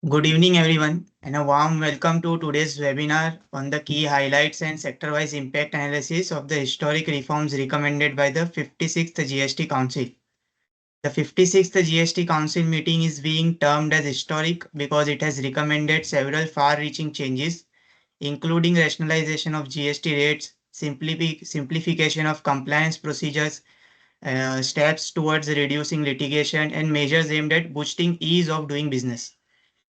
Good evening, everyone, and a warm welcome to today's webinar on the key highlights and sector-wise impact analysis of the historic reforms recommended by the 56th GST Council. The 56th GST Council meeting is being termed as historic because it has recommended several far-reaching changes, including rationalization of GST rates, simplification of compliance procedures, steps towards reducing litigation, and measures aimed at boosting ease of doing business.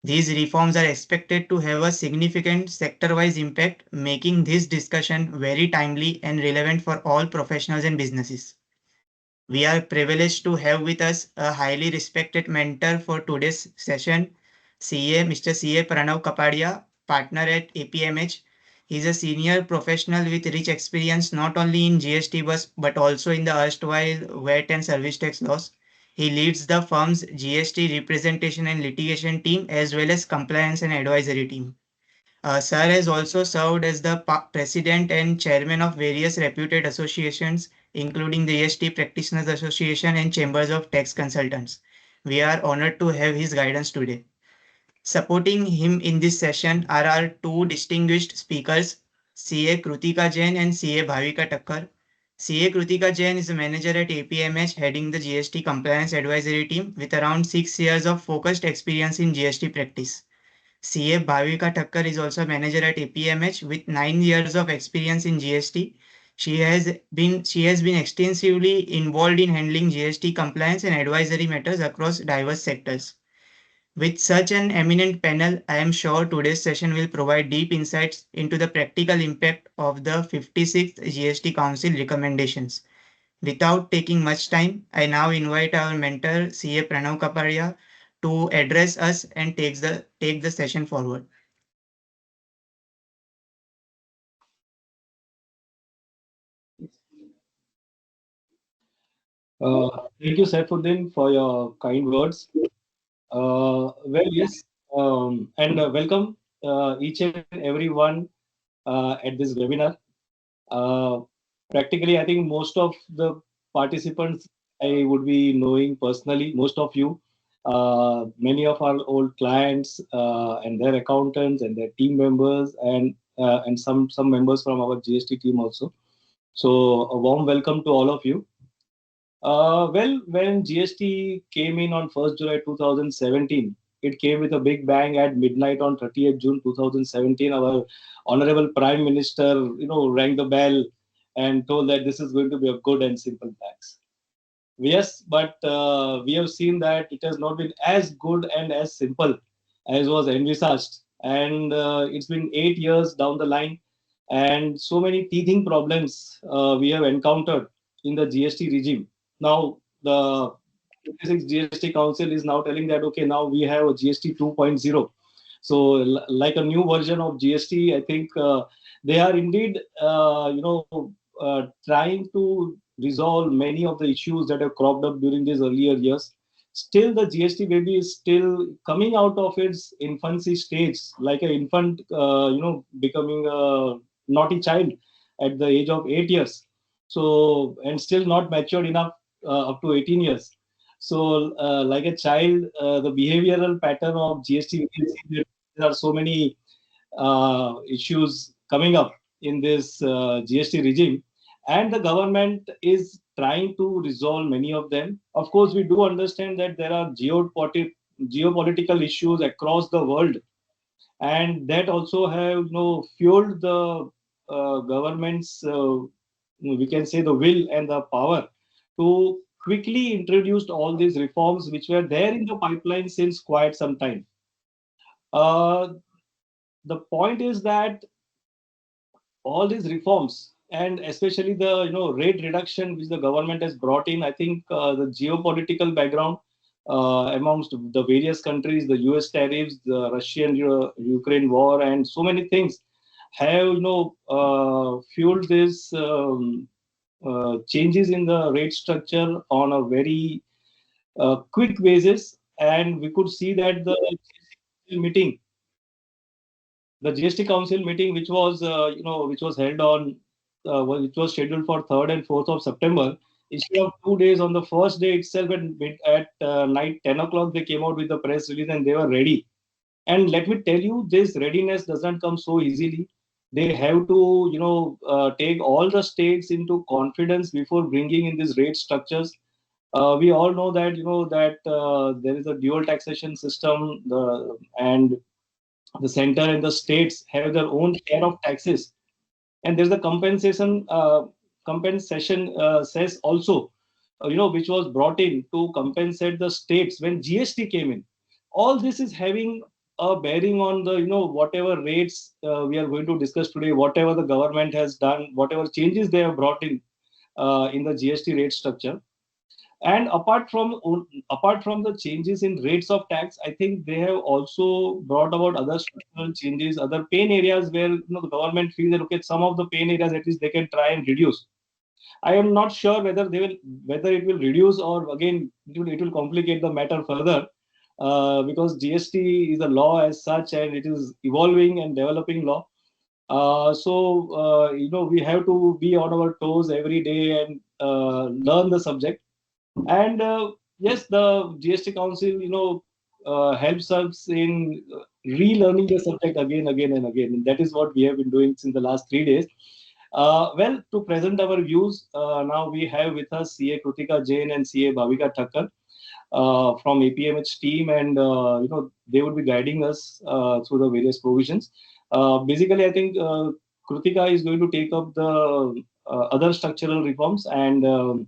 These reforms are expected to have a significant sector-wise impact, making this discussion very timely and relevant for all professionals and businesses. We are privileged to have with us a highly respected mentor for today's session, Mr. CA Pranav Kapadia, partner at APMH. He is a senior professional with rich experience not only in GST but also in the erstwhile VAT and service tax laws. He leads the firm's GST representation and litigation team as well as compliance and advisory team. Sir has also served as the president and chairman of various reputed associations, including the GST Practitioners Association and Chambers of Tax Consultants. We are honored to have his guidance today. Supporting him in this session are our two distinguished speakers, CA Krutika Jain and CA Bhavika Thakkar. CA Krutika Jain is a manager at APMH heading the GST compliance advisory team with around 6 years of focused experience in GST practice. CA Bhavika Thakkar is also a manager at APMH with 9 years of experience in GST. She has been extensively involved in handling GST compliance and advisory matters across diverse sectors. With such an eminent panel, I am sure today's session will provide deep insights into the practical impact of the 56th GST Council recommendations. Without taking much time, I now invite our mentor, CA Pranav Kapadia, to address us and take the session forward. Thank you, Saifuddin, for your kind words. Yes, and welcome each and everyone at this webinar. Uh, Practically, I think most of the participants I would be knowing personally, most of you, many of our old clients and their accountants and their team members, and some members from our GST team also. So, a warm welcome to all of you. When GST came in on 1st July 2017, it came with a big bang at midnight on 30th June 2017. Our Honorable Prime Minister, rang the bell and told that this is going to be a good and simple tax. Yes, but we have seen that it has not been as good and as simple as was envisaged. And it's been 8 years down the line, and so many teething problems we have encountered in the GST regime. Now, the 56 GST Council is now telling that, okay, now we have a GST 2.0. So, like a new version of GST, I think they are indeed, trying to resolve many of the issues that have cropped up during these earlier years. Still, the GST baby is still coming out of its infancy stage, like an infant, becoming a naughty child at the age of 8 years. So, and still not matured enough up to 18 years. So, like a child, the behavioral pattern of GST, we can see that there are so many issues coming up in this GST regime, and the government is trying to resolve many of them. Of course, we do understand that there are geopolitical issues across the world, and that also have fueled the government's, we can say, the will and the power to quickly introduce all these reforms which were there in the pipeline since quite some time. Uh, the point is that all these reforms, and especially the rate reduction which the government has brought in, I think the geopolitical background amongst the various countries, the US tariffs, the Russian Ukraine war, and so many things have fueled this changes in the rate structure on a very quick basis. And we could see that meeting the GST Council meeting, which was which was held on, which was scheduled for 3rd and 4th of September, instead of 2 days, on the first day itself at night 10 o'clock, they came out with the press release and they were ready. And let me tell you, this readiness doesn't come so easily. They have to, take all the states into confidence before bringing in these rate structures. We all know that, there is a dual taxation system, and the center and the states have their own share of taxes. And there's the compensation cess also, which was brought in to compensate the states when GST came in. All this is having a bearing on the, whatever rates we are going to discuss today, whatever the government has done, whatever changes they have brought in the GST rate structure. And apart from the changes in rates of tax, I think they have also brought about other structural changes, other pain areas where, the government feels that, okay, some of the pain areas at least they can try and reduce. I am not sure whether it will reduce, or again it will complicate the matter further, because GST is a law as such, and it is evolving and developing law. We have to be on our toes every day and learn the subject. And yes, the GST Council, helps us in relearning the subject again and again. And that is what we have been doing since the last 3 days. Well, to present our views, now we have with us CA Krutika Jain and CA Bhavika Thakkar from APMH team, and they would be guiding us through the various provisions. Basically, I think Krutika is going to take up the other structural reforms, and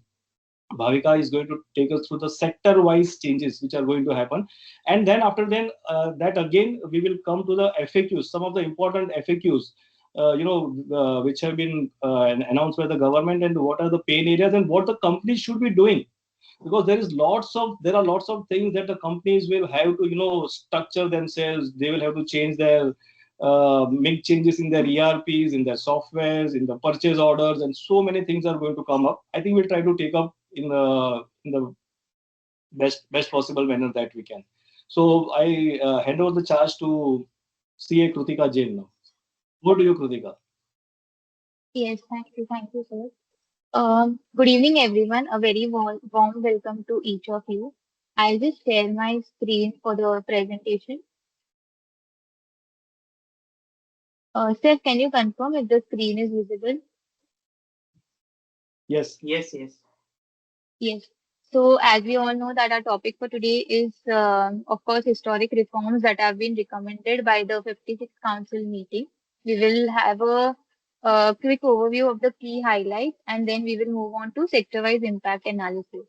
Bhavika is going to take us through the sector-wise changes which are going to happen. And then after that again, we will come to the FAQs, some of the important FAQs, which have been announced by the government, and what are the pain areas and what the companies should be doing. Because there are lots of things that the companies will have to, structure themselves. They will have to change their make changes in their ERPs, in their softwares, in the purchase orders, and so many things are going to come up. I think we'll try to take up in the best possible manner that we can. So I hand over the charge to CA Krutika Jain now. Over to you, Krutika. Yes, thank you, sir. Good evening, everyone. A very warm welcome to each of you. I'll just share my screen for the presentation. Sir, can you confirm if the screen is visible? Yes. Yes, yes. Yes. So, as we all know that our topic for today is, of course, historic reforms that have been recommended by the 56th Council meeting. We will have a quick overview of the key highlights, and then we will move on to sector-wise impact analysis.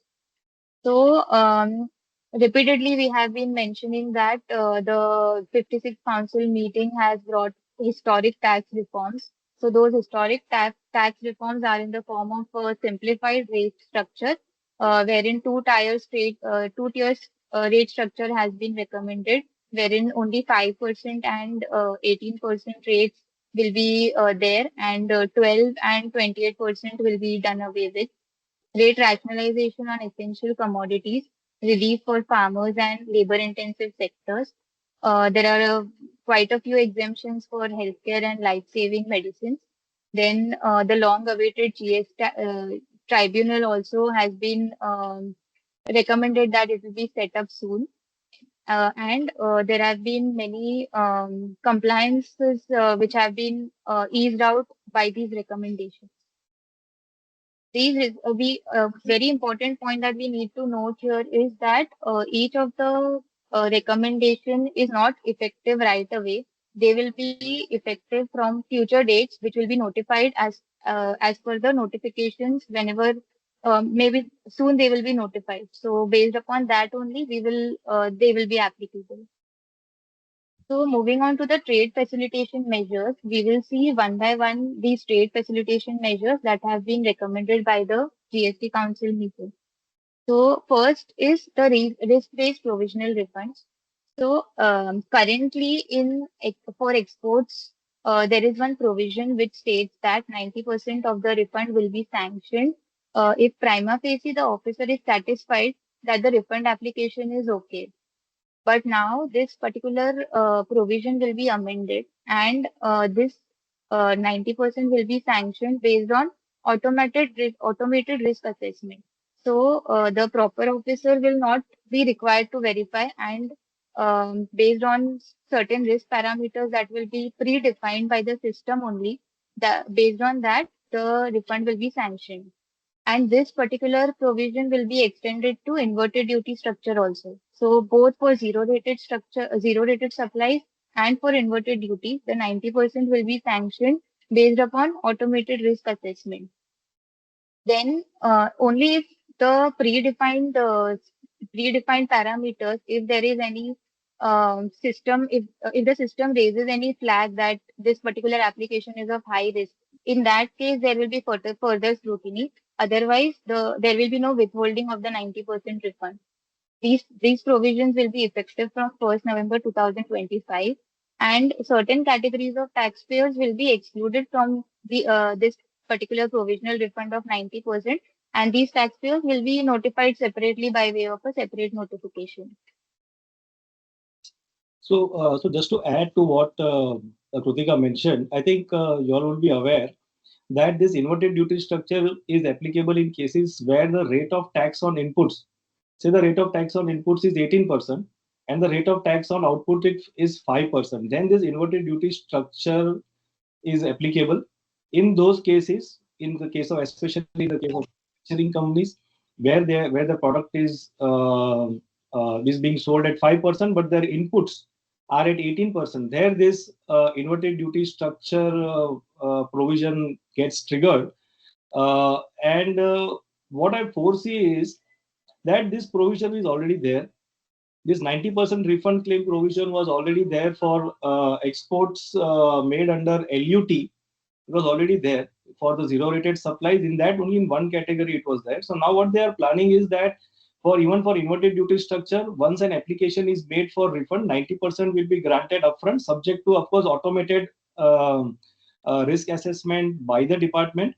So, repeatedly, we have been mentioning that the 56th Council meeting has brought historic tax reforms. So, those historic tax reforms are in the form of a simplified rate structure, wherein two tiers rate structure has been recommended, wherein only 5% and 18% rates will be there, and 12 and 28% will be done away with. Rate rationalization on essential commodities, relief for farmers and labor-intensive sectors. There are quite a few exemptions for healthcare and life-saving medicines. Then the long-awaited tribunal also has been recommended that it will be set up soon. And there have been many compliances which have been eased out by these recommendations. These is we very important point that we need to note here is that each of the recommendation is not effective right away. They will be effective from future dates, which will be notified as per the notifications whenever maybe soon they will be notified. So based upon that only we will they will be applicable. So moving on to the trade facilitation measures, we will see one by one these trade facilitation measures that have been recommended by the GST Council meeting. So first is the risk-based provisional refunds. So currently for exports, there is one provision which states that 90% of the refund will be sanctioned if prima facie the officer is satisfied that the refund application is okay. But now this particular provision will be amended, and this 90% will be sanctioned based on automated risk assessment. So the proper officer will not be required to verify, and based on certain risk parameters that will be predefined by the system only. Based on that, the refund will be sanctioned. And this particular provision will be extended to inverted duty structure also. So both for zero rated supplies and for inverted duty, the 90% will be sanctioned based upon automated risk assessment. Then only if the predefined parameters, if there is any if the system raises any flag that this particular application is of high risk, in that case there will be further scrutiny. Otherwise, there will be no withholding of the 90% refund. These provisions will be effective from 1st November 2025, and certain categories of taxpayers will be excluded from this particular provisional refund of 90%, and these taxpayers will be notified separately by way of a separate notification. So just to add to what Krutika mentioned, I think you all will be aware that this inverted duty structure is applicable in cases where the rate of tax on inputs, say the rate of tax on inputs is 18% and the rate of tax on output is 5%. Then this inverted duty structure is applicable. In those cases, in the case of especially in the case of manufacturing companies, where the product is being sold at 5%, but their inputs are at 18%. There, this inverted duty structure provision gets triggered. And what I foresee is that this provision is already there. This 90% refund claim provision was already there for exports made under LUT. It was already there for the zero rated supplies. In that, only in one category it was there. So now what they are planning is that even for inverted duty structure, once an application is made for refund, 90% will be granted upfront, subject to, of course, automated risk assessment by the department.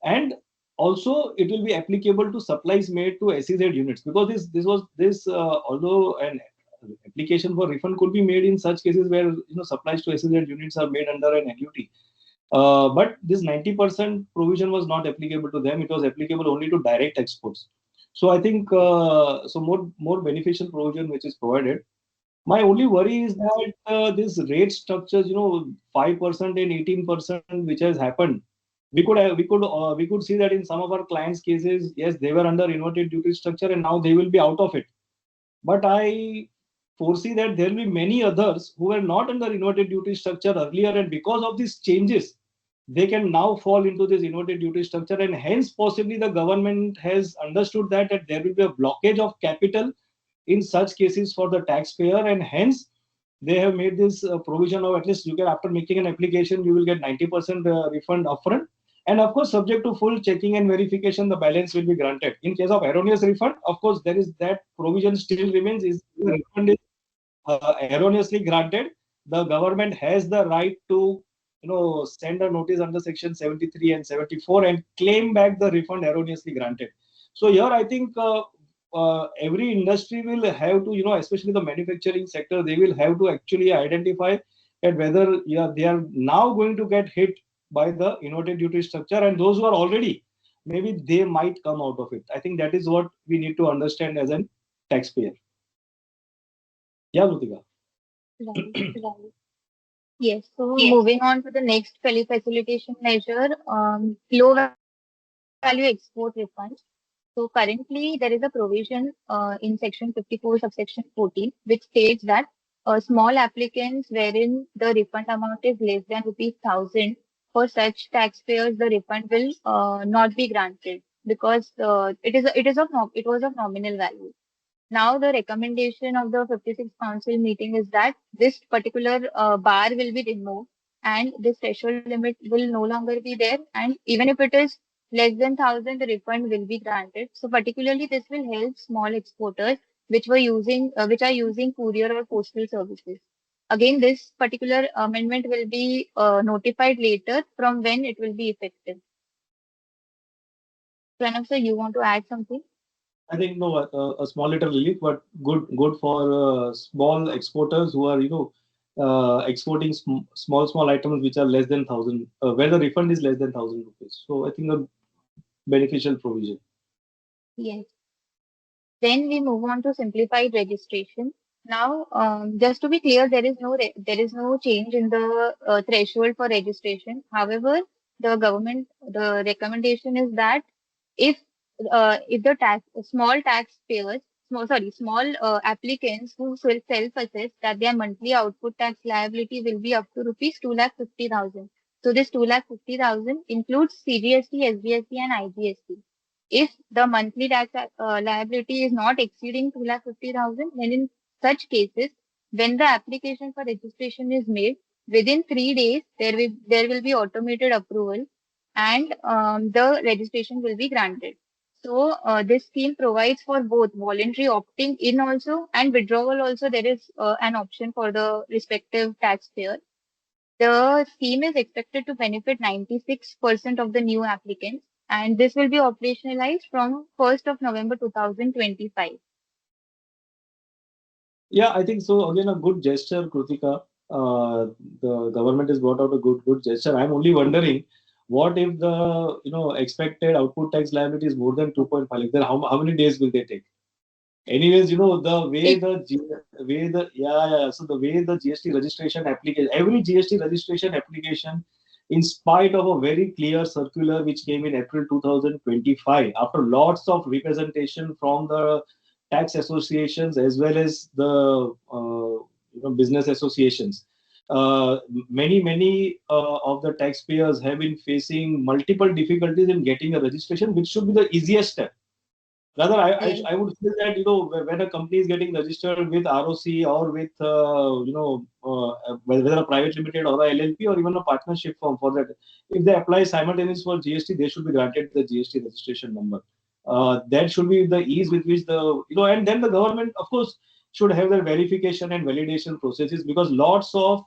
And also it will be applicable to supplies made to SEZ units, because although an application for refund could be made in such cases where supplies to SEZ units are made under an LUT. But this 90% provision was not applicable to them. It was applicable only to direct exports. So I think more beneficial provision which is provided. My only worry is that this rate structures, 5% and 18%, which has happened. We could see that in some of our clients' cases, yes, they were under inverted duty structure and now they will be out of it. But I foresee that there will be many others who were not under inverted duty structure earlier, and because of these changes, they can now fall into this inverted duty structure, and hence possibly the government has understood that there will be a blockage of capital in such cases for the taxpayer, and hence they have made this provision of at least you can, after making an application, you will get 90% refund upfront. And of course, subject to full checking and verification, the balance will be granted. In case of erroneous refund, of course, there is that provision still remains. Is the refund is erroneously granted, the government has the right to send a notice under section 73 and 74 and claim back the refund erroneously granted. So here I think every industry will have to, especially the manufacturing sector, they will have to actually identify that whether they are now going to get hit by the inverted duty structure, and those who are already, maybe they might come out of it. I think that is what we need to understand as a taxpayer. Yeah, Krutika. Right. Yes. So moving on to the next facilitation measure, low value export refunds. So currently there is a provision in section 54 subsection 14 which states that small applicants wherein the refund amount is less than rupees 1,000, for such taxpayers the refund will not be granted because it was of nominal value. Now, the recommendation of the 56th Council meeting is that this particular bar will be removed and this threshold limit will no longer be there. And even if it is less than 1,000, the refund will be granted. So, particularly, this will help small exporters which are using courier or postal services. Again, this particular amendment will be notified later from when it will be effective. Pranav, sir, you want to add something? I think no, a small little relief, but good for small exporters who are exporting small items which are less than 1,000, where the refund is less than 1,000 rupees. So I think a beneficial provision. Yes. Then we move on to simplified registration. Now, just to be clear, there is no change in the threshold for registration. However, the recommendation is that if if the small taxpayers, small applicants who self-assess that their monthly output tax liability will be up to rupees 2,50,000. So this 2,50,000 includes CGST, SGST, and IGST. If the monthly tax liability is not exceeding 2,50,000, then in such cases, when the application for registration is made, within 3 days there will be automated approval, and the registration will be granted. So this scheme provides for both voluntary opting in also and withdrawal also. There is an option for the respective taxpayer. The scheme is expected to benefit 96% of the new applicants, and this will be operationalized from 1st of November 2025. Yeah, I think so. Again, a good gesture, Krutika. The government has brought out a good gesture. I'm only wondering, what if the expected output tax liability is more than 2.5? Like, then how many days will they take? Anyways, the way It, yeah. So the way the GST registration application, every GST registration application, in spite of a very clear circular which came in April 2025, after lots of representation from the tax associations as well as the business associations, many of the taxpayers have been facing multiple difficulties in getting a registration, which should be the easiest step. Rather, yes, I would say that when a company is getting registered with ROC or with whether a private limited or a LLP or even a partnership firm for that, if they apply simultaneously for GST, they should be granted the GST registration number. That should be the ease with which and then the government, of course, should have their verification and validation processes, because lots of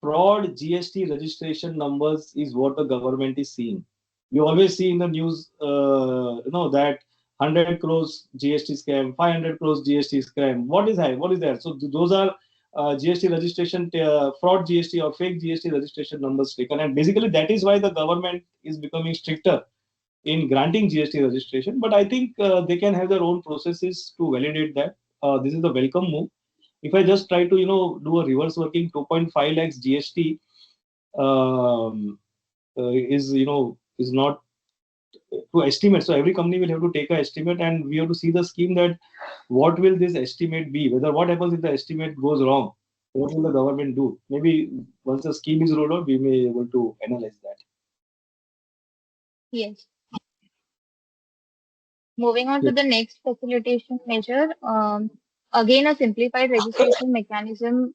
fraud GST registration numbers is what the government is seeing. We always see in the news, that 100 crores GST scam, 500 crores GST scam. What is that? What is that? So those are GST registration, fraud GST or fake GST registration numbers taken. And basically that is why the government is becoming stricter in granting GST registration. But I think they can have their own processes to validate that. This is a welcome move. If I just try to do a reverse working, 2.5 lakhs GST is not to estimate. So every company will have to take an estimate, and we have to see the scheme that what will this estimate be. Whether what happens if the estimate goes wrong, what will the government do? Maybe once the scheme is rolled out, we may be able to analyze that. yes. Moving on to Yes. the next facilitation measure, again, a simplified registration mechanism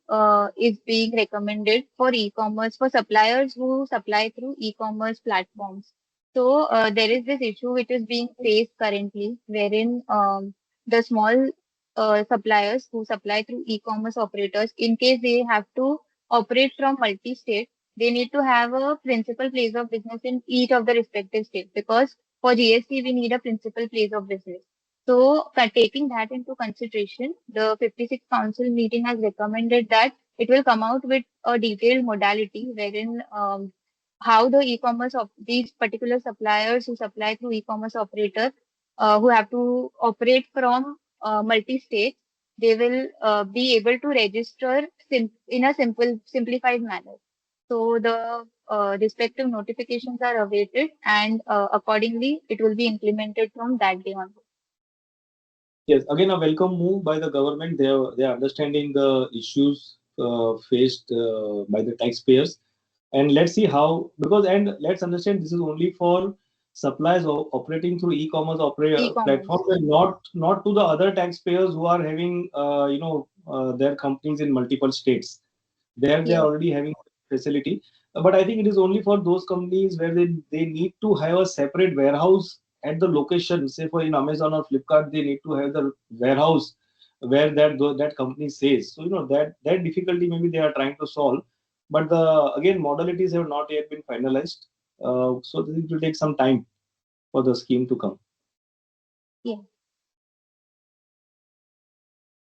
is being recommended for e-commerce, for suppliers who supply through e-commerce platforms. So there is this issue which is being faced currently, wherein the small suppliers who supply through e-commerce operators, in case they have to operate from multi-state, they need to have a principal place of business in each of the respective states, because for GST, we need a principal place of business. So, taking that into consideration, the 56th Council meeting has recommended that it will come out with a detailed modality wherein how the e-commerce of these particular suppliers who supply through e-commerce operator who have to operate from multi-states, they will be able to register in a simplified manner. So the respective notifications are awaited, and accordingly, it will be implemented from that day on. Yes, again, a welcome move by the government. They are understanding the issues faced by the taxpayers, and let's see how, because, and let's understand, this is only for suppliers operating through e-commerce E-commerce. platforms, and not to the other taxpayers who are having their companies in multiple states. There they are Yes, already having facility. But I think it is only for those companies where they need to have a separate warehouse at the location. Say for in Amazon or Flipkart, they need to have the warehouse where that company says. So that difficulty maybe they are trying to solve. But the again modalities have not yet been finalized. So this will take some time for the scheme to come. yes.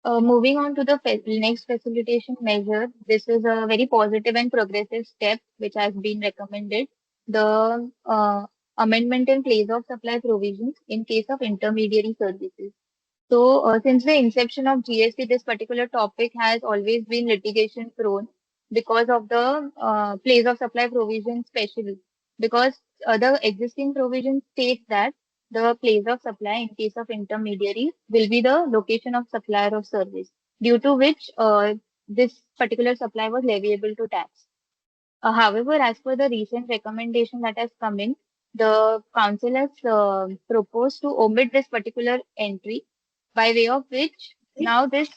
Moving on to the next facilitation measure, this is a very positive and progressive step which has been recommended. The amendment in place of supply provisions in case of intermediary services. So, since the inception of GST, this particular topic has always been litigation prone because of the place of supply provision, especially because the existing provision states that the place of supply in case of intermediaries will be the location of supplier of service, due to which this particular supply was leviable to tax. However, as per the recent recommendation that has come in, the council has proposed to omit this particular entry, by way of which now this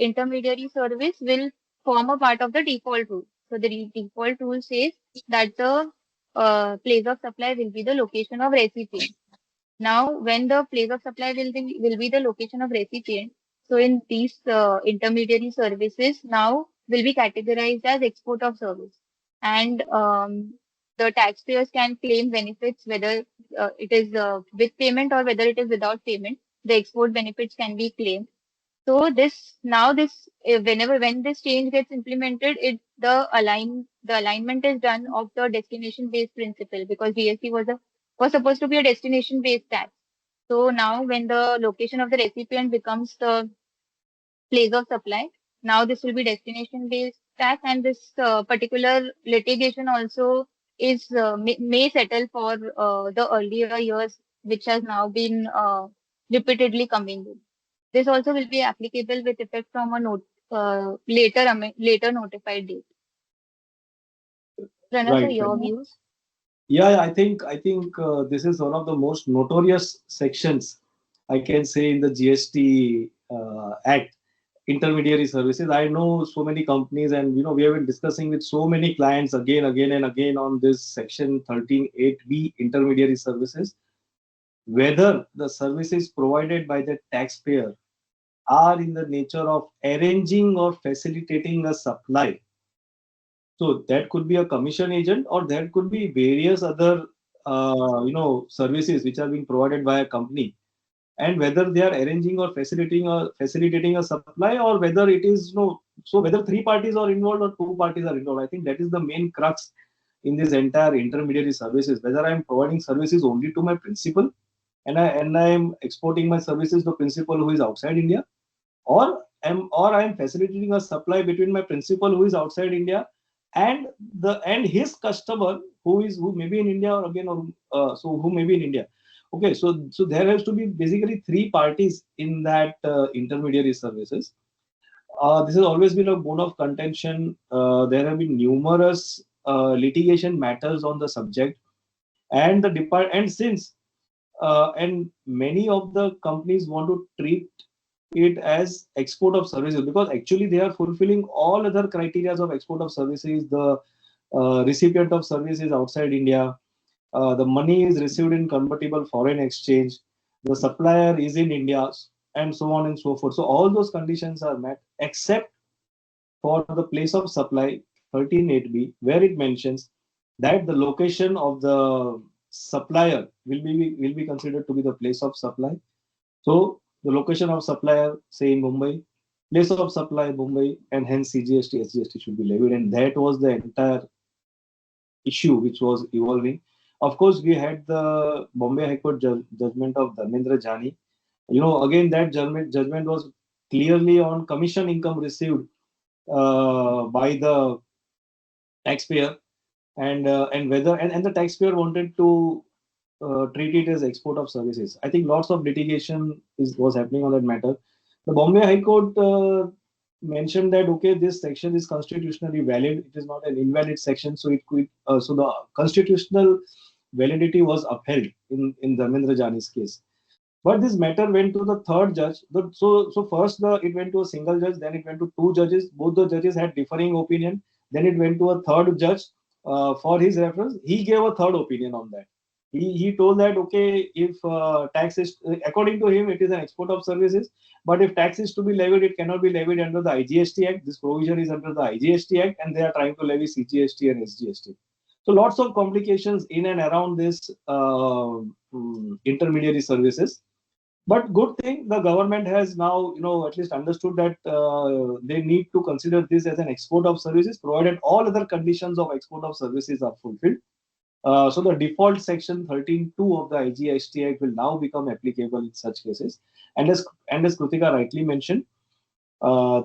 intermediary service will form a part of the default rule. So the default rule says that the place of supply will be the location of recipient. Now, when the place of supply will be the location of recipient, so in these intermediary services now will be categorized as export of service, and the taxpayers can claim benefits whether it is with payment or whether it is without payment. The export benefits can be claimed. So whenever when this change gets implemented, the alignment is done of the destination based principle, because GST was supposed to be a destination based tax. So now when the location of the recipient becomes the place of supply, now this will be destination based tax, and this particular litigation also may settle for the earlier years, which has now been repeatedly coming in. This also will be applicable with effect from a later notified date. Pranav, sir, Right. your views? Yeah, I think this is one of the most notorious sections, I can say, in the GST Act, intermediary services. I know so many companies, and we have been discussing with so many clients again and again on this section 13(8)(b), intermediary services, whether the services provided by the taxpayer are in the nature of arranging or facilitating a supply. So that could be a commission agent, or that could be various other, services which are being provided by a company, and whether they are arranging or facilitating a supply, or whether it is no. So whether three parties are involved or two parties are involved, I think that is the main crux in this entire intermediary services. Whether I am providing services only to my principal, and I am exporting my services to principal who is outside India, or I am facilitating a supply between my principal who is outside India and his customer who may be in India, or again, or so who may be in India. Okay, so there has to be basically three parties in that intermediary services. This has always been a bone of contention. There have been numerous litigation matters on the subject, and since and many of the companies want to treat it as export of services, because actually they are fulfilling all other criteria of export of services. The recipient of services outside India, the money is received in convertible foreign exchange, the supplier is in India, and so on and so forth. So all those conditions are met, except for the place of supply 13(8)(b), where it mentions that the location of the supplier will be considered to be the place of supply. So the location of supplier, say in Mumbai, place of supply Mumbai, and hence CGST, SGST should be levied. And that was the entire issue which was evolving. Of course, we had the Bombay High Court judgment of Dharmendra Jani. Again, that judgment was clearly on commission income received by the taxpayer, and the taxpayer wanted to treat it as export of services. I think lots of litigation was happening on that matter. The Bombay High Court mentioned that okay, this section is constitutionally valid. It is not an invalid section, so so the constitutional validity was upheld in Dharmendra Jani's case. But this matter went to the third judge. So first it went to a single judge, then it went to two judges. Both the judges had differing opinion. Then it went to a third judge for his reference. He gave a third opinion on that. He told that okay, if tax is, according to him, it is an export of services. But if tax is to be levied, it cannot be levied under the IGST Act. This provision is under the IGST Act, and they are trying to levy CGST and SGST. So lots of complications in and around this intermediary services. But good thing, the government has now, at least understood that they need to consider this as an export of services, provided all other conditions of export of services are fulfilled. So the default section 13(2) of the IGST Act will now become applicable in such cases. And as Krutika rightly mentioned,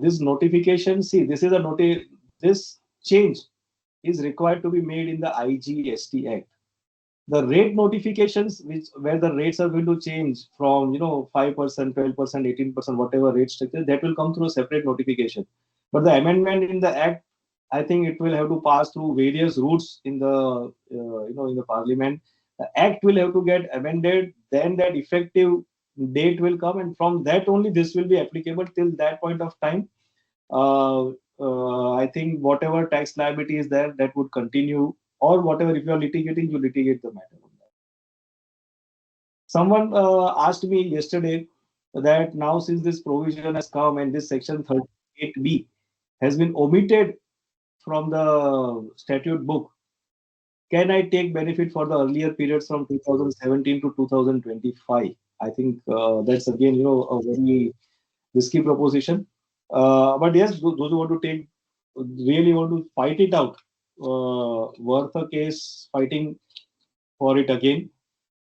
this notification, see, this change is required to be made in the IGST Act. The rate notifications, which where the rates are going to change from 5%, 12%, 18%, whatever rate structure, that will come through a separate notification. But the amendment in the Act, I think it will have to pass through various routes in the in the Parliament. The Act will have to get amended, then that effective date will come, and from that only this will be applicable. Till that point of time, uh, I think whatever tax liability is there, that would continue, or whatever, if you are litigating, you litigate the matter on that. Someone asked me yesterday that now, since this provision has come and this section 38B has been omitted from the statute book, can I take benefit for the earlier periods from 2017 to 2025? I think that's again, a very risky proposition. But yes, those who want to take, really want to fight it out, worth a case fighting for it again.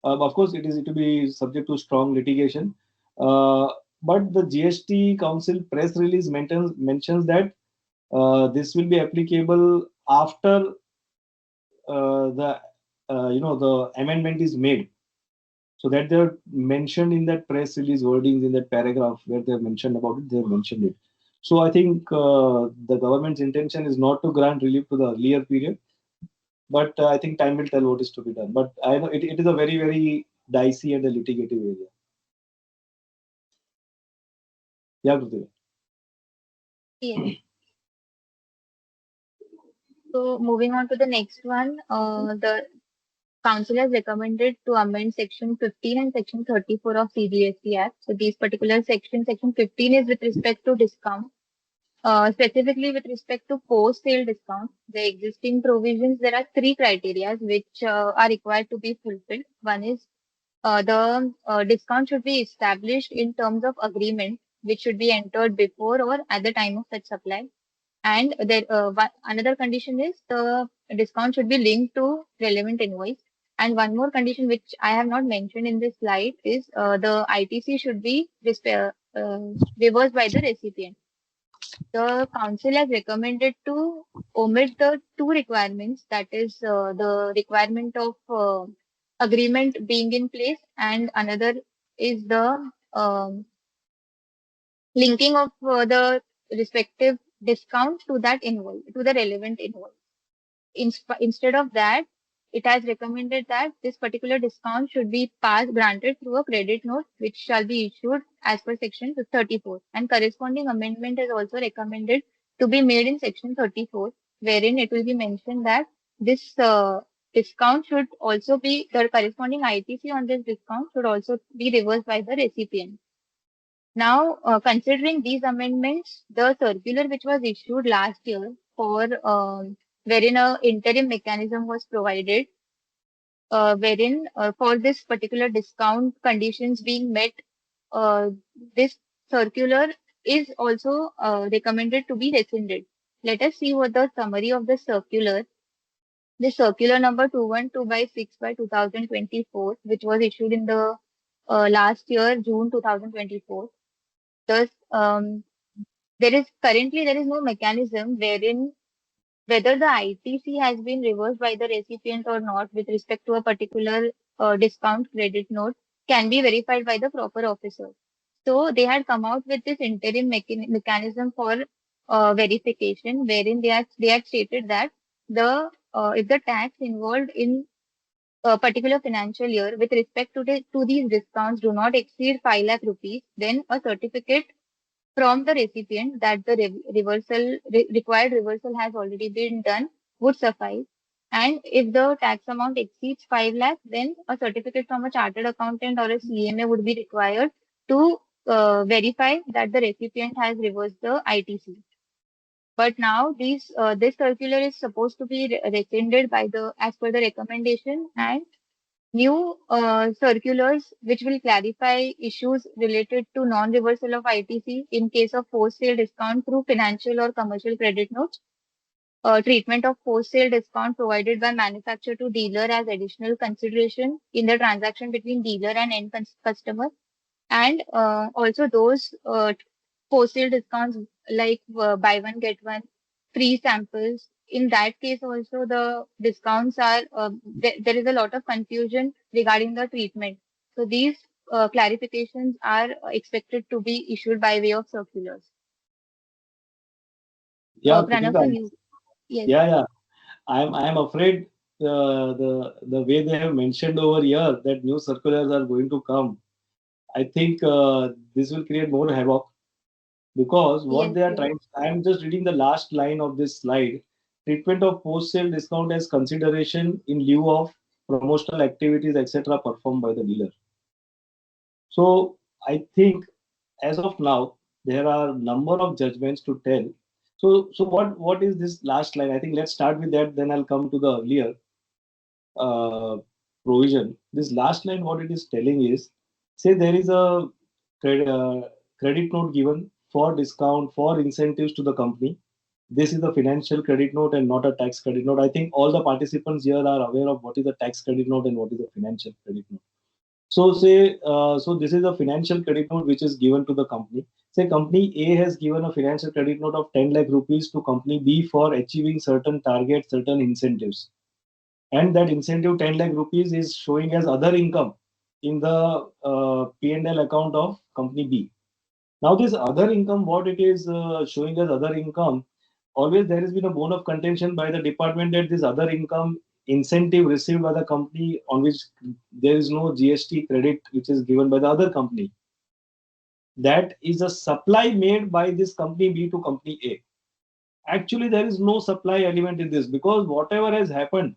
Of course, it will be subject to strong litigation. Uh, but the GST Council press release mentions that this will be applicable after the the amendment is made. So that they're mentioned in that press release wordings in that paragraph where they're mentioned about it, they've mentioned it. So I think the government's intention is not to grant relief to the earlier period, but I think time will tell what is to be done. But I know it is a very, very dicey and a litigative area. Yeah, Krutika. Yes. So moving on to the next one, the Council has recommended to amend Section 15 and Section 34 of CGST Act. So these particular sections, Section 15 is with respect to discount. Specifically with respect to post-sale discount, the existing provisions, there are three criteria which are required to be fulfilled. One is the discount should be established in terms of agreement, which should be entered before or at the time of such supply. And there, another condition is the discount should be linked to relevant invoice. And one more condition which I have not mentioned in this slide is the ITC should be reversed by the recipient. The council has recommended to omit the two requirements, that is the requirement of agreement being in place, and another is the linking of the respective discount to that invoice, to the relevant invoice. Instead of that, it has recommended that this particular discount should be granted through a credit note, which shall be issued as per Section 34. And corresponding amendment is also recommended to be made in Section 34, wherein it will be mentioned that this discount should also be, the corresponding ITC on this discount should also be reversed by the recipient. Now, considering these amendments, the circular which was issued last year for wherein a interim mechanism was provided, wherein for this particular discount conditions being met, uh, this circular is also recommended to be rescinded. Let us see what the summary of the circular. The circular number 212 by 6 by 2024, which was issued in the last year, June 2024. Thus, there is no mechanism wherein whether the ITC has been reversed by the recipient or not with respect to a particular discount credit note can be verified by the proper officer. So they had come out with this interim mechanism for verification, wherein they had stated that the if the tax involved in a particular financial year with respect to these discounts do not exceed 5 lakh rupees, then a certificate from the recipient that the required reversal has already been done would suffice. And if the tax amount exceeds 5 lakh, then a certificate from a chartered accountant or a CMA would be required to verify that the recipient has reversed the ITC. But now this circular is supposed to be rescinded by the as per the recommendation, and new circulars which will clarify issues related to non-reversal of ITC in case of post-sale discount through financial or commercial credit notes treatment of post-sale discount provided by manufacturer to dealer as additional consideration in the transaction between dealer and end customer, and also those post-sale discounts like buy one get one free samples. In that case, also the discounts are there is a lot of confusion regarding the treatment. So these clarifications are expected to be issued by way of circulars. Yeah, Pranav, Krutika. so you, yes, Yeah. I'm afraid the way they have mentioned over here that new circulars are going to come. I think this will create more havoc because what yes, they are yes. trying. I'm just reading the last line of this slide. Treatment of post-sale discount as consideration in lieu of promotional activities, etc., performed by the dealer. So I think as of now there are number of judgments to tell. So what is this last line? I think let's start with that. Then I'll come to the earlier uh, provision. This last line, what it is telling is, say there is a credit note given for discount for incentives to the company. This is the financial credit note and not a tax credit note. I think all the participants here are aware of what is a tax credit note and what is a financial credit note. So so this is a financial credit note which is given to the company. Say company A has given a financial credit note of 10 lakh rupees to company B for achieving certain targets, certain incentives, and that incentive 10 lakh rupees is showing as other income in the P&L account of company B. Now this other income, what it is showing as other income, always there has been a bone of contention by the department that this other income incentive received by the company on which there is no GST credit which is given by the other company. That is a supply made by this company B to company A. Actually, there is no supply element in this because whatever has happened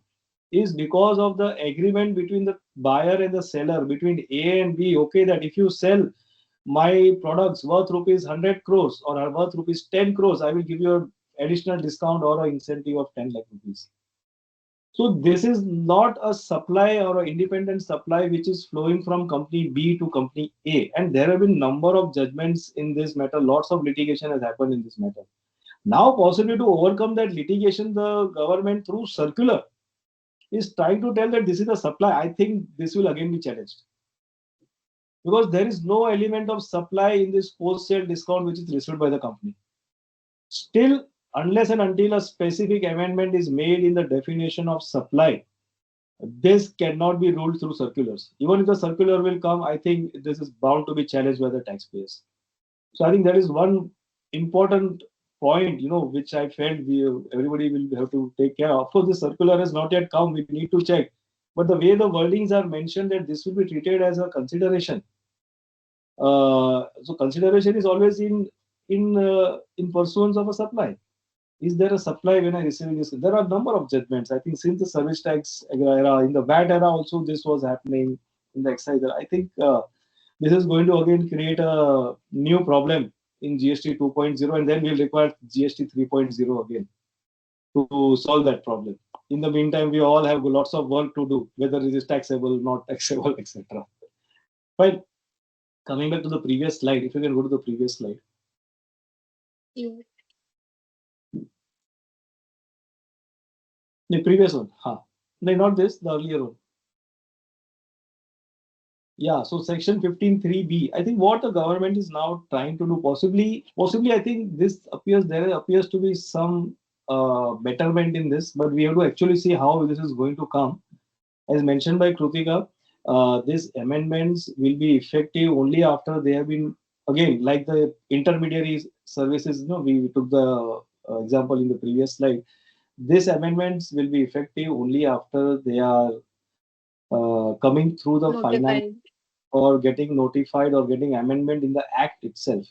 is because of the agreement between the buyer and the seller, between A and B. Okay, that if you sell my products worth rupees 100 crores or are worth rupees 10 crores, I will give you an additional discount or an incentive of 10 lakh rupees. So this is not a supply or an independent supply which is flowing from company B to company A. And there have been number of judgments in this matter. Lots of litigation has happened in this matter. Now, possibly to overcome that litigation, the government through circular is trying to tell that this is a supply. I think this will again be challenged because there is no element of supply in this post-sale discount which is received by the company. Still, unless and until a specific amendment is made in the definition of supply, this cannot be ruled through circulars. Even if the circular will come, I think this is bound to be challenged by the taxpayers. So I think that is one important point, which I felt everybody will have to take care of. Of course, the circular has not yet come. We need to check. But the way the wordings are mentioned that this will be treated as a consideration. So consideration is always in pursuance of a supply. Is there a supply when I receive this? There are a number of judgments. I think since the service tax era, in the VAT era also this was happening, in the excise era. I think this is going to again create a new problem in GST 2.0, and then we'll require GST 3.0 again to solve that problem. In the meantime, we all have lots of work to do, whether it is taxable, not taxable, etc. Right. Coming back to the previous slide, if you can go to the previous slide. Yes. The previous one. No, not this, the earlier one. Yeah, so section 15(3)(b). I think what the government is now trying to do, possibly, I think there appears to be some betterment in this, but we have to actually see how this is going to come. As mentioned by Krutika, these amendments will be effective only after they have been, again, like the intermediary services, we took the example in the previous slide. These amendments will be effective only after they are coming through the finance Notified. or getting notified or getting amendment in the act itself.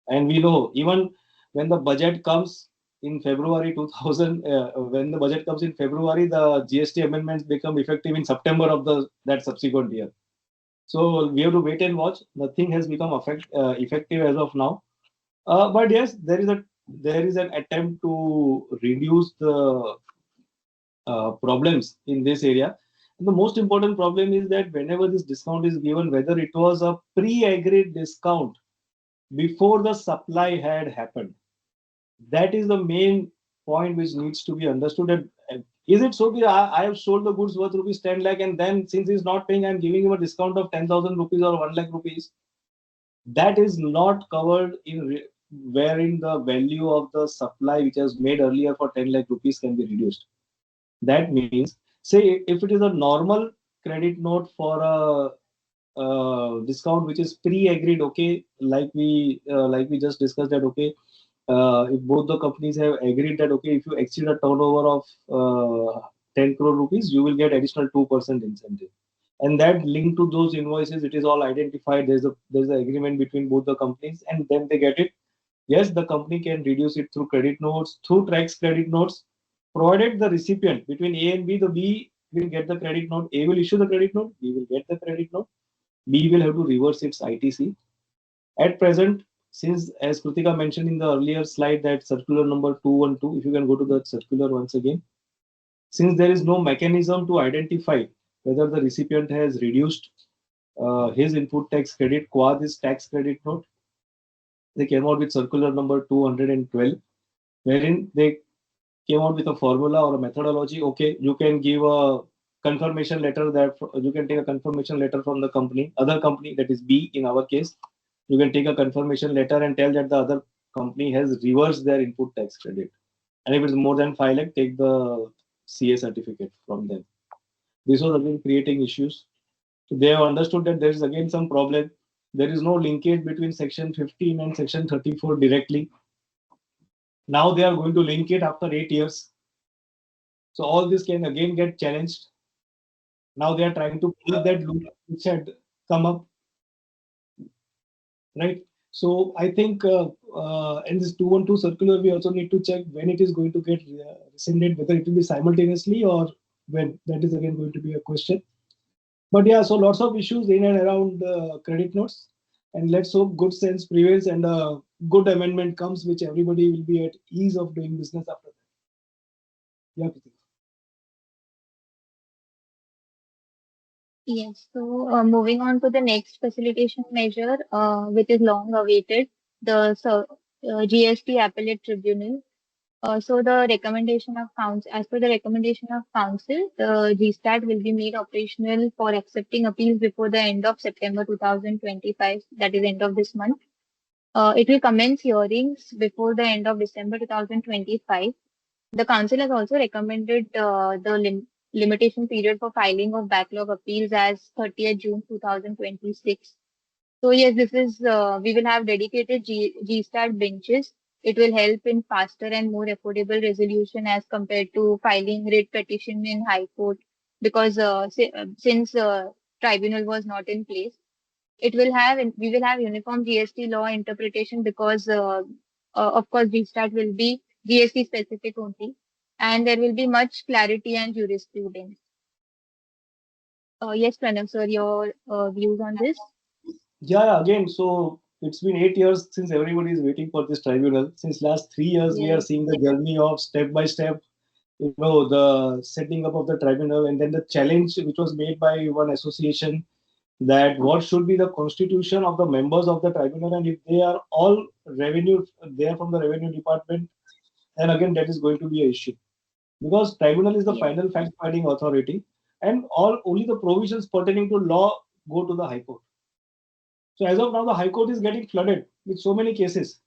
And we know even when the budget comes in February 2000, when the budget comes in February, the GST amendments become effective in September of that subsequent year. So we have to wait and watch. Nothing has become effective as of now. But yes, there is an attempt to reduce the problems in this area. And the most important problem is that whenever this discount is given, whether it was a pre-agreed discount before the supply had happened, that is the main point which needs to be understood. That is it so that I have sold the goods worth rupees 10 lakh, and then since he's not paying, I'm giving him a discount of 10,000 rupees or 1 lakh rupees. That is not covered in wherein the value of the supply which was made earlier for 10 lakh rupees can be reduced. That means, say, if it is a normal credit note for a discount which is pre-agreed, okay, like we just discussed that, okay, if both the companies have agreed that, okay, if you exceed a turnover of 10 crore rupees, you will get additional 2% incentive. And that linked to those invoices, it is all identified. There's an agreement between both the companies, and then they get it. Yes, the company can reduce it through credit notes, through tax credit notes, provided the recipient between A and B, the B will get the credit note, A will issue the credit note, B will get the credit note, B will have to reverse its ITC. At present, since as Krutika mentioned in the earlier slide, that circular number 212, if you can go to the circular once again, since there is no mechanism to identify whether the recipient has reduced his input tax credit qua this tax credit note, they came out with circular number 212, wherein they came out with a formula or a methodology. Okay, you can give a confirmation letter, that you can take a confirmation letter from the company, other company, that is B in our case. You can take a confirmation letter and tell that the other company has reversed their input tax credit. And if it's more than 5 lakh, take the CA certificate from them. This was again creating issues. So they have understood that there is again some problem. There is no linkage between section 15 and section 34 directly. Now they are going to link it after 8 years. So all this can again get challenged. Now they are trying to close that loop which had come up, right? So I think in this 212 circular, we also need to check when it is going to get rescinded, whether it will be simultaneously or when. That is again going to be a question. But yeah, so lots of issues in and around credit notes, and let's hope good sense prevails and a good amendment comes, which everybody will be at ease of doing business after that. Yeah, Krutika. Yes, so moving on to the next facilitation measure, which is long awaited, the GST Appellate Tribunal. So the recommendation of council, as per the recommendation of council, the GSTAT will be made operational for accepting appeals before the end of September 2025, that is end of this month. It will commence hearings before the end of December 2025. The council has also recommended the limitation period for filing of backlog appeals as 30th June 2026. So yes, this is we will have dedicated GSTAT benches. It will help in faster and more affordable resolution as compared to filing writ petition in High Court, because since tribunal was not in place, we will have uniform GST law interpretation, because of course GSTAT will be GST specific only, and there will be much clarity and jurisprudence. Yes, Pranav, sir, your views on this? Yeah, again, so it's been 8 years since everybody is waiting for this tribunal. Since last 3 years, we are Yes. seeing the journey of step by step, the setting up of the tribunal, and then the challenge which was made by one association, that what should be the constitution of the members of the tribunal, and if they are all revenue, they are from the revenue department, then again that is going to be an issue, because tribunal is the Yes. final fact finding authority, and all only the provisions pertaining to law go to the High Court. So as of now, the High Court is getting flooded with so many cases,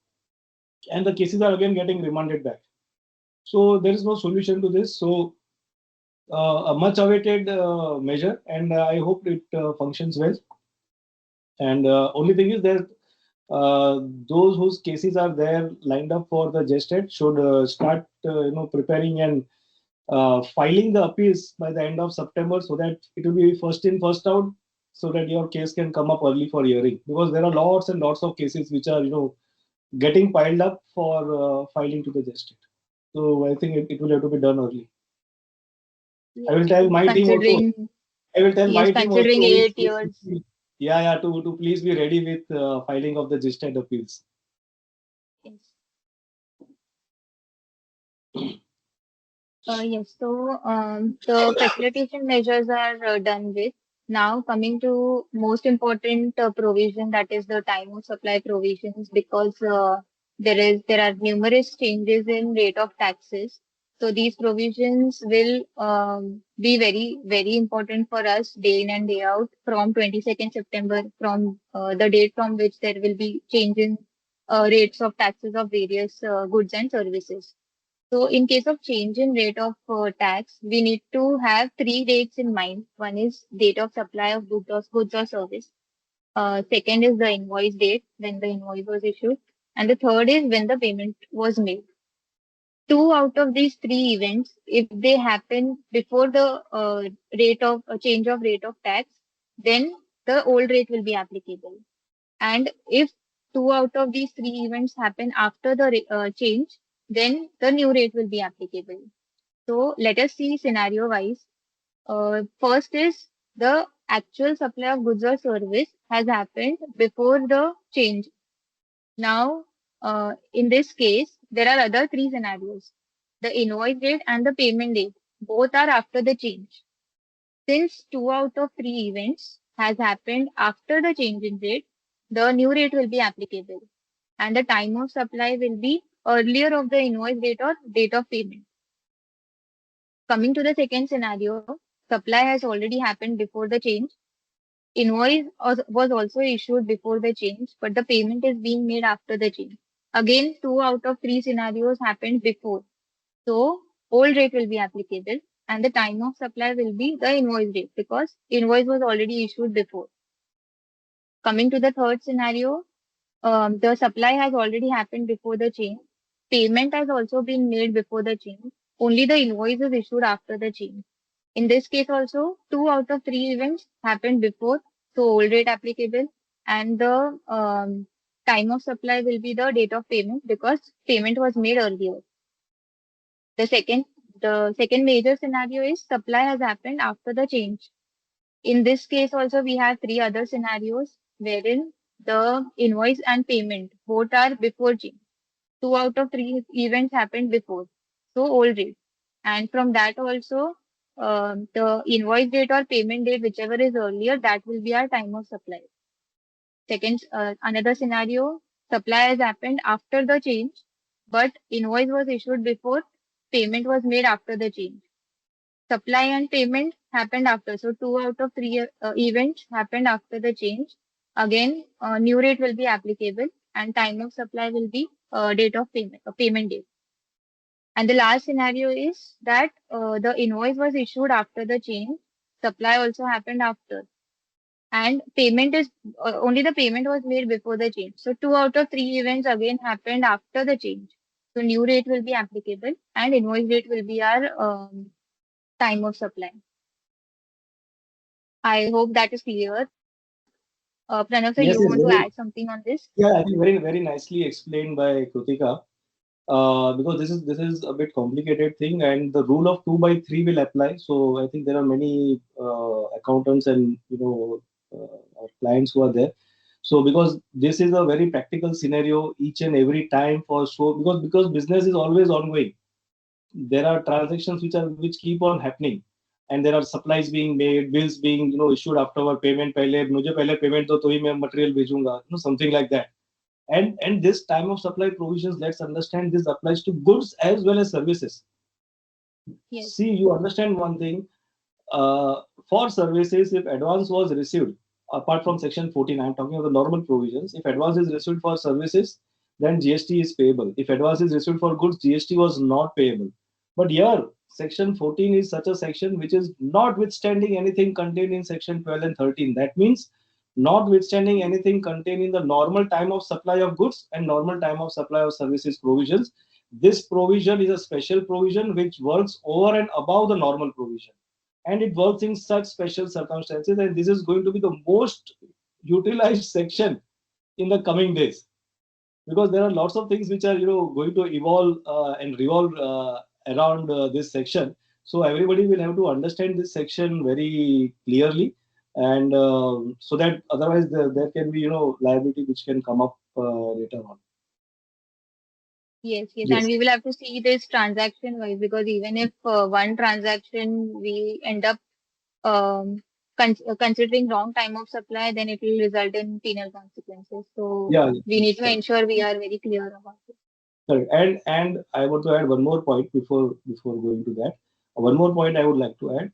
and the cases are again getting remanded back. So there is no solution to this. So a much awaited measure, and I hope it functions well. And only thing is that those whose cases are there lined up for the gestate should start preparing and filing the appeals by the end of September, so that it will be first in first out, so that your case can come up early for hearing, because there are lots and lots of cases which are getting piled up for filing to the gestate. So I think it will have to be done early. I will Yes. tell my team also. Considering I will tell yes, my team also. considering 8 years. Yeah, to please be ready with filing of the gestate appeals. Yes. Yes. So the facilitation measures are done with. Now coming to most important provision, that is the time of supply provisions, because there are numerous changes in rate of taxes. So these provisions will be very important for us day in and day out from 22nd September, from the date from which there will be change in rates of taxes of various goods and services. So in case of change in rate of tax, we need to have three dates in mind. One is date of supply of goods or service. Second is the invoice date when the invoice was issued. And the third is when the payment was made. Two out of these three events, if they happen before the rate of change of rate of tax, then the old rate will be applicable. And if two out of these three events happen after the change, then the new rate will be applicable. So let us see scenario wise. First is the actual supply of goods or service has happened before the change. Now, in this case, there are other three scenarios. The invoice date and the payment date, both are after the change. Since two out of three events has happened after the change in rate, the new rate will be applicable and the time of supply will be earlier of the invoice date or date of payment. Coming to the second scenario, supply has already happened before the change. Invoice was also issued before the change, but the payment is being made after the change. Again, two out of three scenarios happened before. So, old rate will be applicable and the time of supply will be the invoice date because invoice was already issued before. Coming to the third scenario, the supply has already happened before the change. Payment has also been made before the change. Only the invoice is issued after the change. In this case also, two out of three events happened before, so old rate applicable, and the time of supply will be the date of payment because payment was made earlier. The second, the second major scenario is supply has happened after the change. In this case also, we have three other scenarios wherein the invoice and payment both are before change. Two out of three events happened before, so old rate. And from that also, the invoice date or payment date, whichever is earlier, that will be our time of supply. Second, another scenario, supply has happened after the change, but invoice was issued before, payment was made after the change. Supply and payment happened after. So two out of three events happened after the change. Again, new rate will be applicable and time of supply will be date of payment date. And the last scenario is that the invoice was issued after the change. Supply also happened after. And payment is only the payment was made before the change. So two out of three events again happened after the change. So new rate will be applicable and invoice rate will be our time of supply. I hope that is clear. Pranav, sir, Yes, you yes, want to add something on this? yeah, I think very nicely explained by Krutika. Because this is a bit complicated thing, and the rule of 2/3 will apply. So I think there are many accountants and our clients who are there. So because this is a very practical scenario each and every time for so because business is always ongoing. There are transactions which keep on happening, and there are supplies being made, bills being issued afterward, payment पहले मुझे पहले payment दो तो ही मैं material भेजूंगा, something like that. And this time of supply provisions, let's understand this applies to goods as well as services. Yes. See, you understand one thing. For services, if advance was received, apart from section 14, I'm talking of the normal provisions. If advance is received for services, then GST is payable. If advance is received for goods, GST was not payable. But here, section 14 is such a section which is notwithstanding anything contained in section 12 and 13. That means notwithstanding anything contained in the normal time of supply of goods and normal time of supply of services provisions. This provision is a special provision which works over and above the normal provision, and it works in such special circumstances, and this is going to be the most utilized section in the coming days, because there are lots of things which are going to evolve and revolve around this section. So everybody will have to understand this section very clearly, and so that otherwise there can be liability which can come up later on. Yes, yes, and Yes. we will have to see this transaction wise because even if one transaction we end up um, considering wrong time of supply, then it will result in penal consequences. So Yeah, we need to correct. ensure we are very clear about it. Correct. And I want to add one more point before going to that. One more point I would like to add.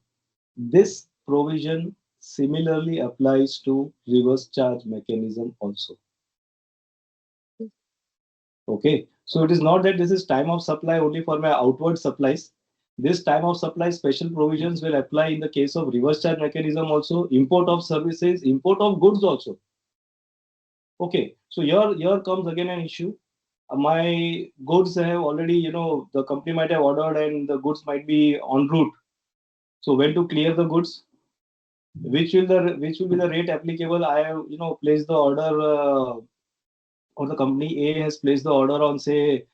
This provision similarly applies to reverse charge mechanism also. Okay, so it is not that this is time of supply only for my outward supplies. This time of supply special provisions will apply in the case of reverse charge mechanism also, import of services, import of goods also. Okay, so here comes again an issue. My goods have already, the company might have ordered and the goods might be en route. So when to clear the goods? Which will be the rate applicable? I have, placed the order, or the company A has placed the order on, say,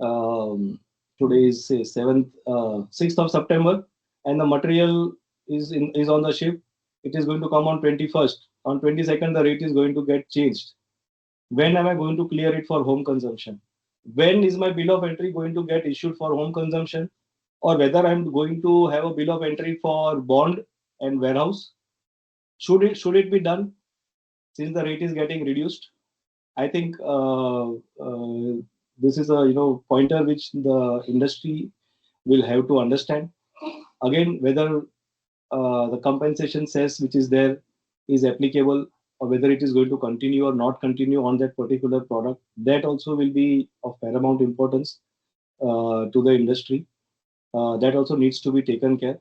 today is, say, 6th of September, and the material is on the ship. It is going to come on 21st. On 22nd, the rate is going to get changed. When am I going to clear it for home consumption? When is my bill of entry going to get issued for home consumption? Or whether I'm going to have a bill of entry for bond and warehouse? Should it be done since the rate is getting reduced? I think this is a pointer which the industry will have to understand. Again, whether the compensation cess which is there is applicable, or whether it is going to continue or not continue on that particular product, that also will be of paramount importance to the industry. That also needs to be taken care,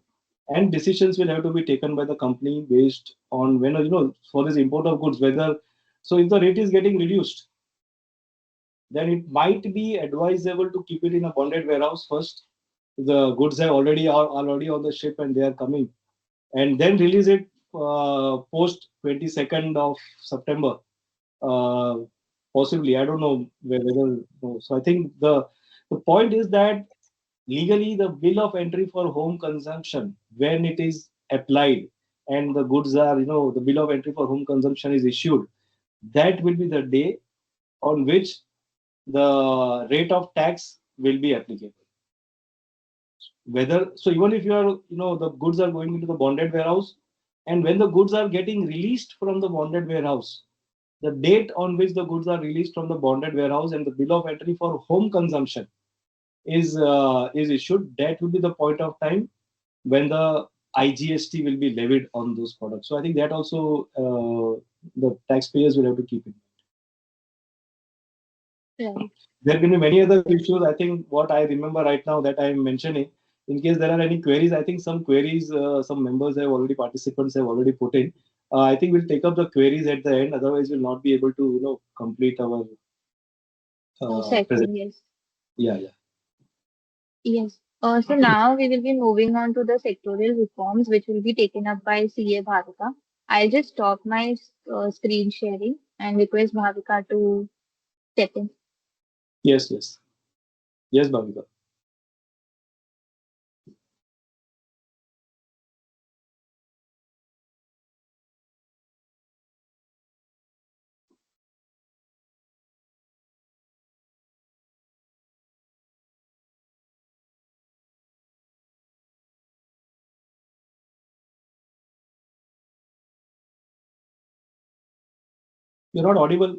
and decisions will have to be taken by the company based on when, for this import of goods, whether, so if the rate is getting reduced, then it might be advisable to keep it in a bonded warehouse first. The goods are already on the ship and they are coming, and then release it post 22nd of September. Uh, Possibly, I don't know whether. So I think the point is that legally the bill of entry for home consumption, when it is applied and the goods are, the bill of entry for home consumption is issued, that will be the day on which the rate of tax will be applicable. Whether, so even if you are, the goods are going into the bonded warehouse, and when the goods are getting released from the bonded warehouse, the date on which the goods are released from the bonded warehouse and the bill of entry for home consumption is issued, that will be the point of time when the IGST will be levied on those products. So I think that also the taxpayers will have to keep in mind. Right. There can be many other issues. I think what I remember right now that I am mentioning. In case there are any queries, I think some queries, some members have already, participants have already put in. I think we'll take up the queries at the end. Otherwise, we'll not be able to, complete our present. Session, yes. Yeah, yeah. Yes. So now we will be moving on to the sectoral reforms, which will be taken up by CA Bhavika. I'll just stop my screen sharing and request Bhavika to step in. Yes, yes. Yes, Bhavika. You're not audible.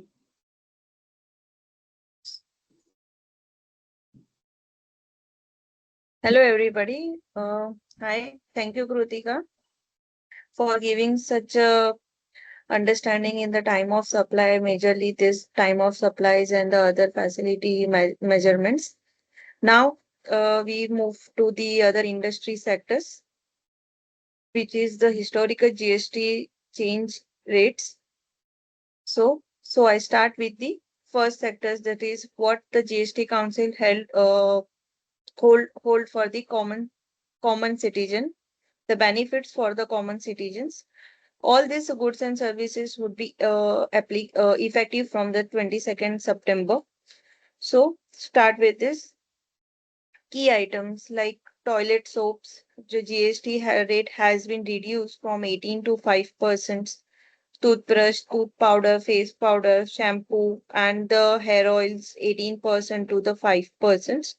Hello, everybody. Hi, thank you, Krutika, for giving such a understanding in the time of supply, majorly this time of supplies and the other facility measurements. Now, we move to the other industry sectors, which is the historical GST change rates. So I start with the first sectors, that is what the GST Council hold for the common citizen, the benefits for the common citizens. All these goods and services would be effective from the 22nd September. So start with this key items like toilet soaps. The GST rate has been reduced from 18 to 5%. Toothbrush, tooth powder, face powder, shampoo, and the hair oils 18% to the 5%.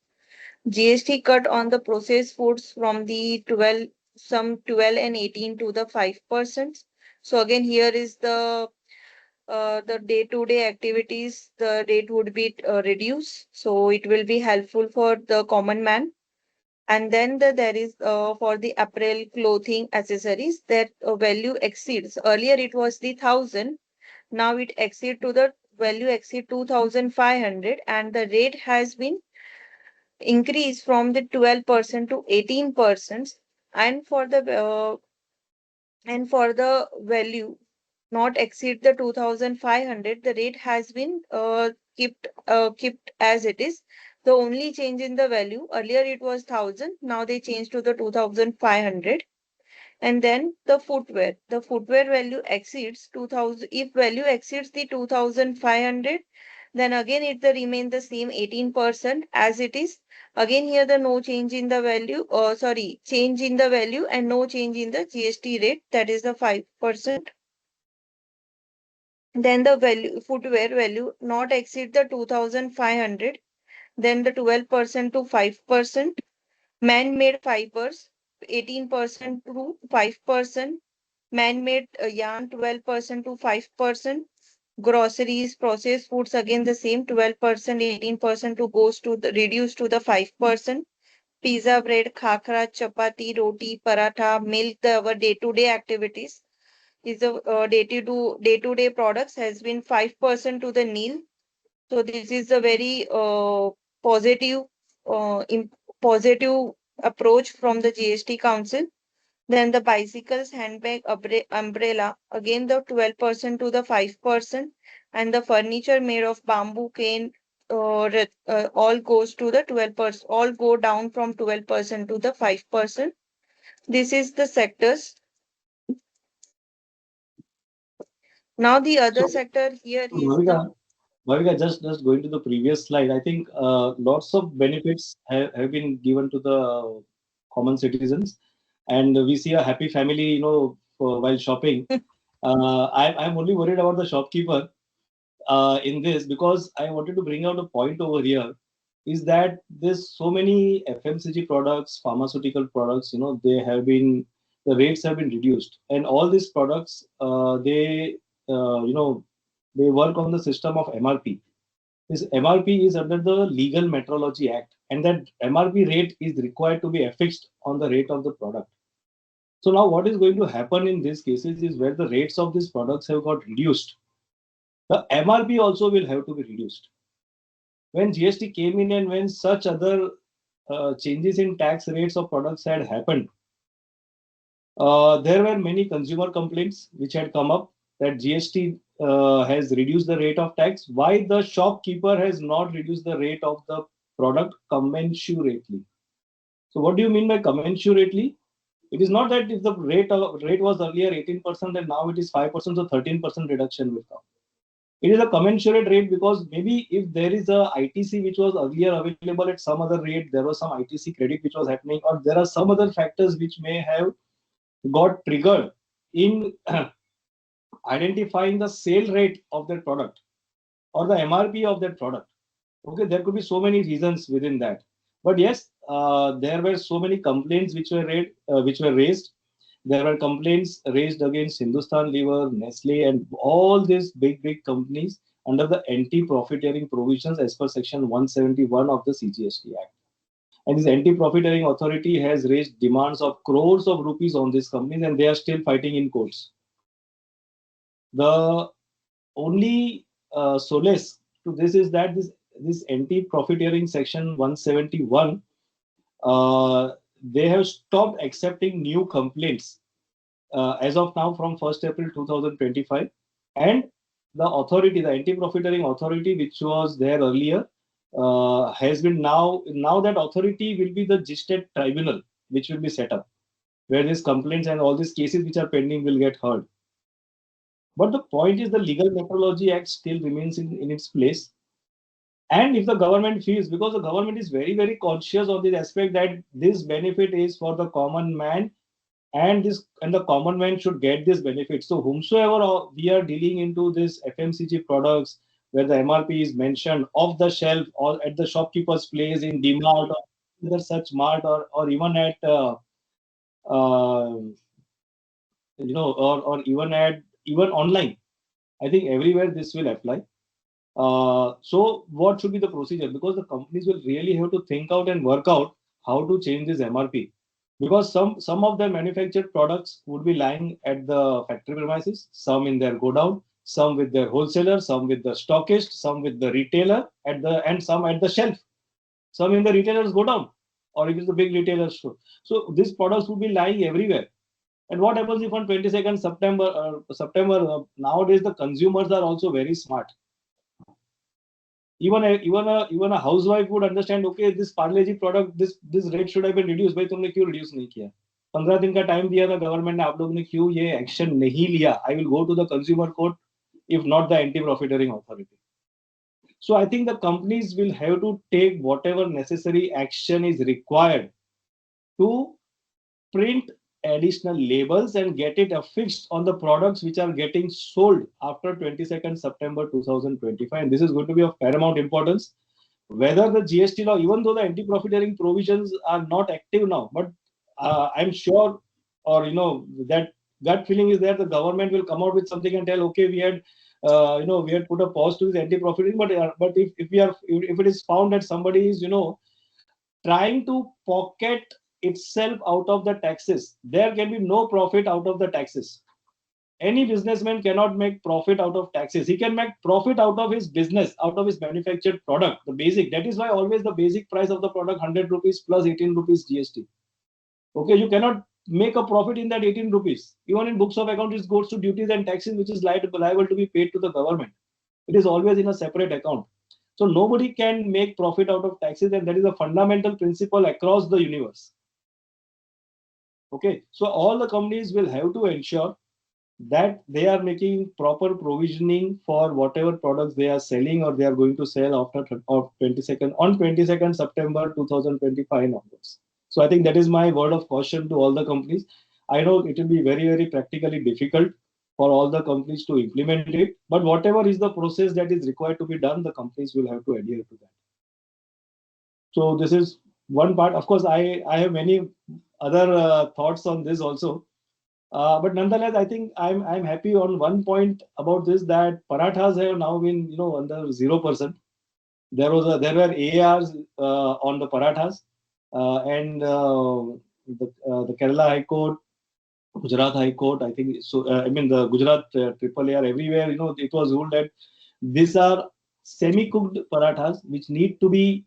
GST cut on the processed foods from the some 12 and 18 to the 5%. So again, here is the day-to-day activities, the rate would be reduced. So it will be helpful for the common man. And then there is for the apparel, clothing, accessories, that value exceeds. Earlier it was the 1,000. Now it exceed to the value exceed 2,500, and the rate has been increased from the 12% to 18%. And for the value not exceed the 2,500, the rate has been kept as it is. The only change in the value, earlier it was 1,000, now they changed to the 2,500. And then the footwear value exceeds 2,000. If value exceeds the 2,500, then again it the remain the same 18% as it is. Again here the no change in the value, change in the value and no change in the GST rate, that is the 5%. Then the footwear value not exceed the 2,500, then the 12% to 5%. Man-made fibers 18% to 5%. Man-made yarn 12% to 5%. Groceries, processed foods again the same 12%, 18% to goes to the reduced to the 5%. Pizza, bread, khakra, chapati, roti, paratha, milk, our day-to-day activities is the day-to-day products has been 5% to the nil. So this is a very positive positive approach from the GST Council. Then the bicycles, handbag, umbrella, again the 12% to the 5%, and the furniture made of bamboo, cane, all goes to the 12%, all go down from 12% to the 5%. This is the sectors. Now the other So, sector here is the Bhavika, just going to the previous slide, I think lots of benefits have been given to the common citizens, and we see a happy family, while shopping. I'm only worried about the shopkeeper in this, because I wanted to bring out a point over here, is that there's so many FMCG products, pharmaceutical products, the rates have been reduced, and all these products, they work on the system of MRP. This MRP is under the Legal Metrology Act, and that MRP rate is required to be affixed on the rate of the product. So now what is going to happen in these cases is, where the rates of these products have got reduced, the MRP also will have to be reduced. When GST came in and when such other changes in tax rates of products had happened, there were many consumer complaints which had come up, that GST has reduced the rate of tax. Why the shopkeeper has not reduced the rate of the product commensurately? So what do you mean by commensurately? It is not that if the rate was earlier 18% and now it is 5%, so 13% reduction will come. It is a commensurate rate, because maybe if there is a ITC which was earlier available at some other rate, there was some ITC credit which was happening, or there are some other factors which may have got triggered in identifying the sale rate of that product or the MRP of that product. Okay, there could be so many reasons within that. But yes, there were so many complaints which were raised. There were complaints raised against Hindustan Lever, Nestle, and all these big companies under the anti-profiteering provisions as per Section 171 of the CGST Act. And this anti-profiteering authority has raised demands of crores of rupees on these companies, and they are still fighting in courts. The only solace to this is that this anti-profiteering Section 171, they have stopped accepting new complaints as of now from 1st April 2025. And the authority, the anti-profiteering authority, which was there earlier, has been now that authority will be the GST tribunal, which will be set up, where these complaints and all these cases which are pending will get heard. But the point is, the Legal Metrology Act still remains in its place. And if the government feels, because the government is very conscious of this aspect, that this benefit is for the common man, and the common man should get this benefit. So whomsoever we are dealing into this FMCG products, where the MRP is mentioned off the shelf or at the shopkeeper's place in DMart or either such mart, or even at or even online. I think everywhere this will apply. So what should be the procedure? Because the companies will really have to think out and work out how to change this MRP. Because some of their manufactured products would be lying at the factory premises, some in their godown, some with their wholesaler, some with the stockist, some with the retailer and some at the shelf. Some in the retailer's godown, or if it's a big retailer store. So these products would be lying everywhere. And what happens if on 22nd September, nowadays the consumers are also very smart. Even a housewife would understand, okay, this Parle G product, this rate should have been reduced. भाई तुमने क्यों reduce नहीं किया? 15 दिन का time दिया था government ने, आप लोगों ने क्यों ये एक्शन नहीं लिया? I will go to the consumer court if not the anti-profiteering authority. So I think the companies will have to take whatever necessary action is required to print additional labels and get it affixed on the products which are getting sold after 22nd September 2025. And this is going to be of paramount importance. Whether the GST law, even though the anti-profiteering provisions are not active now, but I'm sure, or that gut feeling is there, the government will come out with something and tell, okay, we had put a pause to this anti-profiteering, but if it is found that somebody is trying to pocket itself out of the taxes, there can be no profit out of the taxes. Any businessman cannot make profit out of taxes. He can make profit out of his business, out of his manufactured product, the basic. That is why always the basic price of the product 100 rupees plus 18 rupees GST. Okay, you cannot make a profit in that 18 rupees. Even in books of account, it goes to duties and taxes, which is liable to be paid to the government. It is always in a separate account. So nobody can make profit out of taxes, and that is a fundamental principle across the universe. Okay, so all the companies will have to ensure that they are making proper provisioning for whatever products they are selling or they are going to sell after 22nd September 2025 onwards. So I think that is my word of caution to all the companies. I know it will be very, very practically difficult for all the companies to implement it, but whatever is the process that is required to be done, the companies will have to adhere to that. So this is one part. Of course, I have many other thoughts on this also. But nonetheless, I think I'm happy on one point about this, that parathas have now been under 0%. There were ARs on the parathas, and the Kerala High Court, Gujarat High Court, I think so. I mean the Gujarat Triple AR everywhere. It was ruled that these are semi-cooked parathas which need to be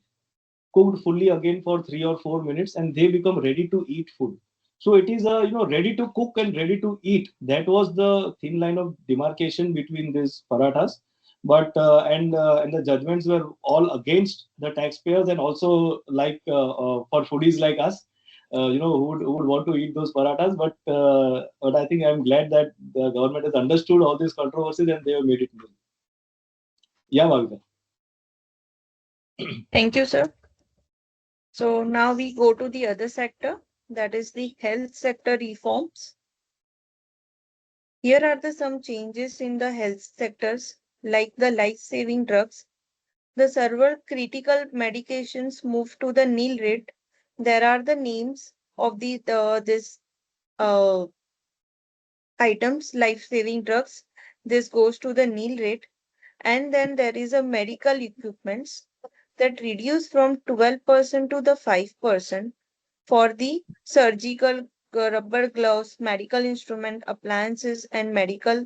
cooked fully again for 3 or 4 minutes, and they become ready to eat food. So it is ready to cook and ready to eat. That was the thin line of demarcation between these parathas. But and the judgments were all against the taxpayers, and also like for foodies like us, who would want to eat those parathas. But I think I'm glad that the government has understood all these controversies and they have made it known. Yeah, Bhavika. Thank you, sir. So now we go to the other sector, that is the health sector reforms. Here are some changes in the health sectors, like the life-saving drugs. The several critical medications move to the nil rate. There are the names of this uh, items, life-saving drugs. This goes to the nil rate. And then there is a medical equipments that reduce from 12% to the 5% for the surgical rubber gloves, medical instrument, appliances, and medical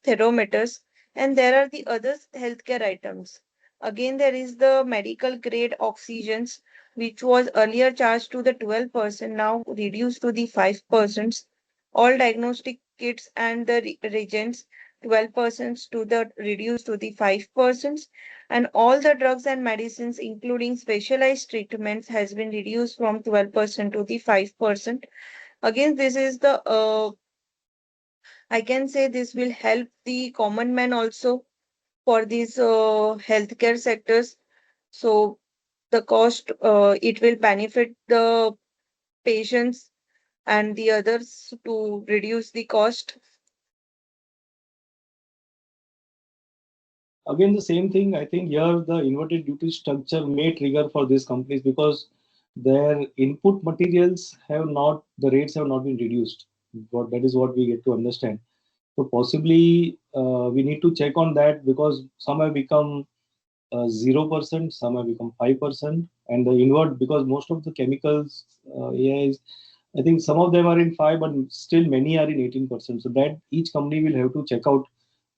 thermometers. And there are the other healthcare items. Again, there is the medical grade oxygens, which was earlier charged to the 12%, now reduced to the 5%. All diagnostic kits and the reagents, 12% to the reduced to the 5%. And all the drugs and medicines, including specialized treatments, has been reduced from 12% to the 5%. Again, this is I can say this will help the common man also for these healthcare sectors. So the cost, it will benefit the patients and the others to reduce the cost. Again, the same thing. I think here the inverted duty structure may trigger for these companies, because their input materials have not, the rates have not been reduced. That is what we get to understand. So possibly we need to check on that, because some have become 0%, some have become 5%, and the invert, because most of the chemicals, AIs, I think some of them are in 5, but still many are in 18%. So that each company will have to check out,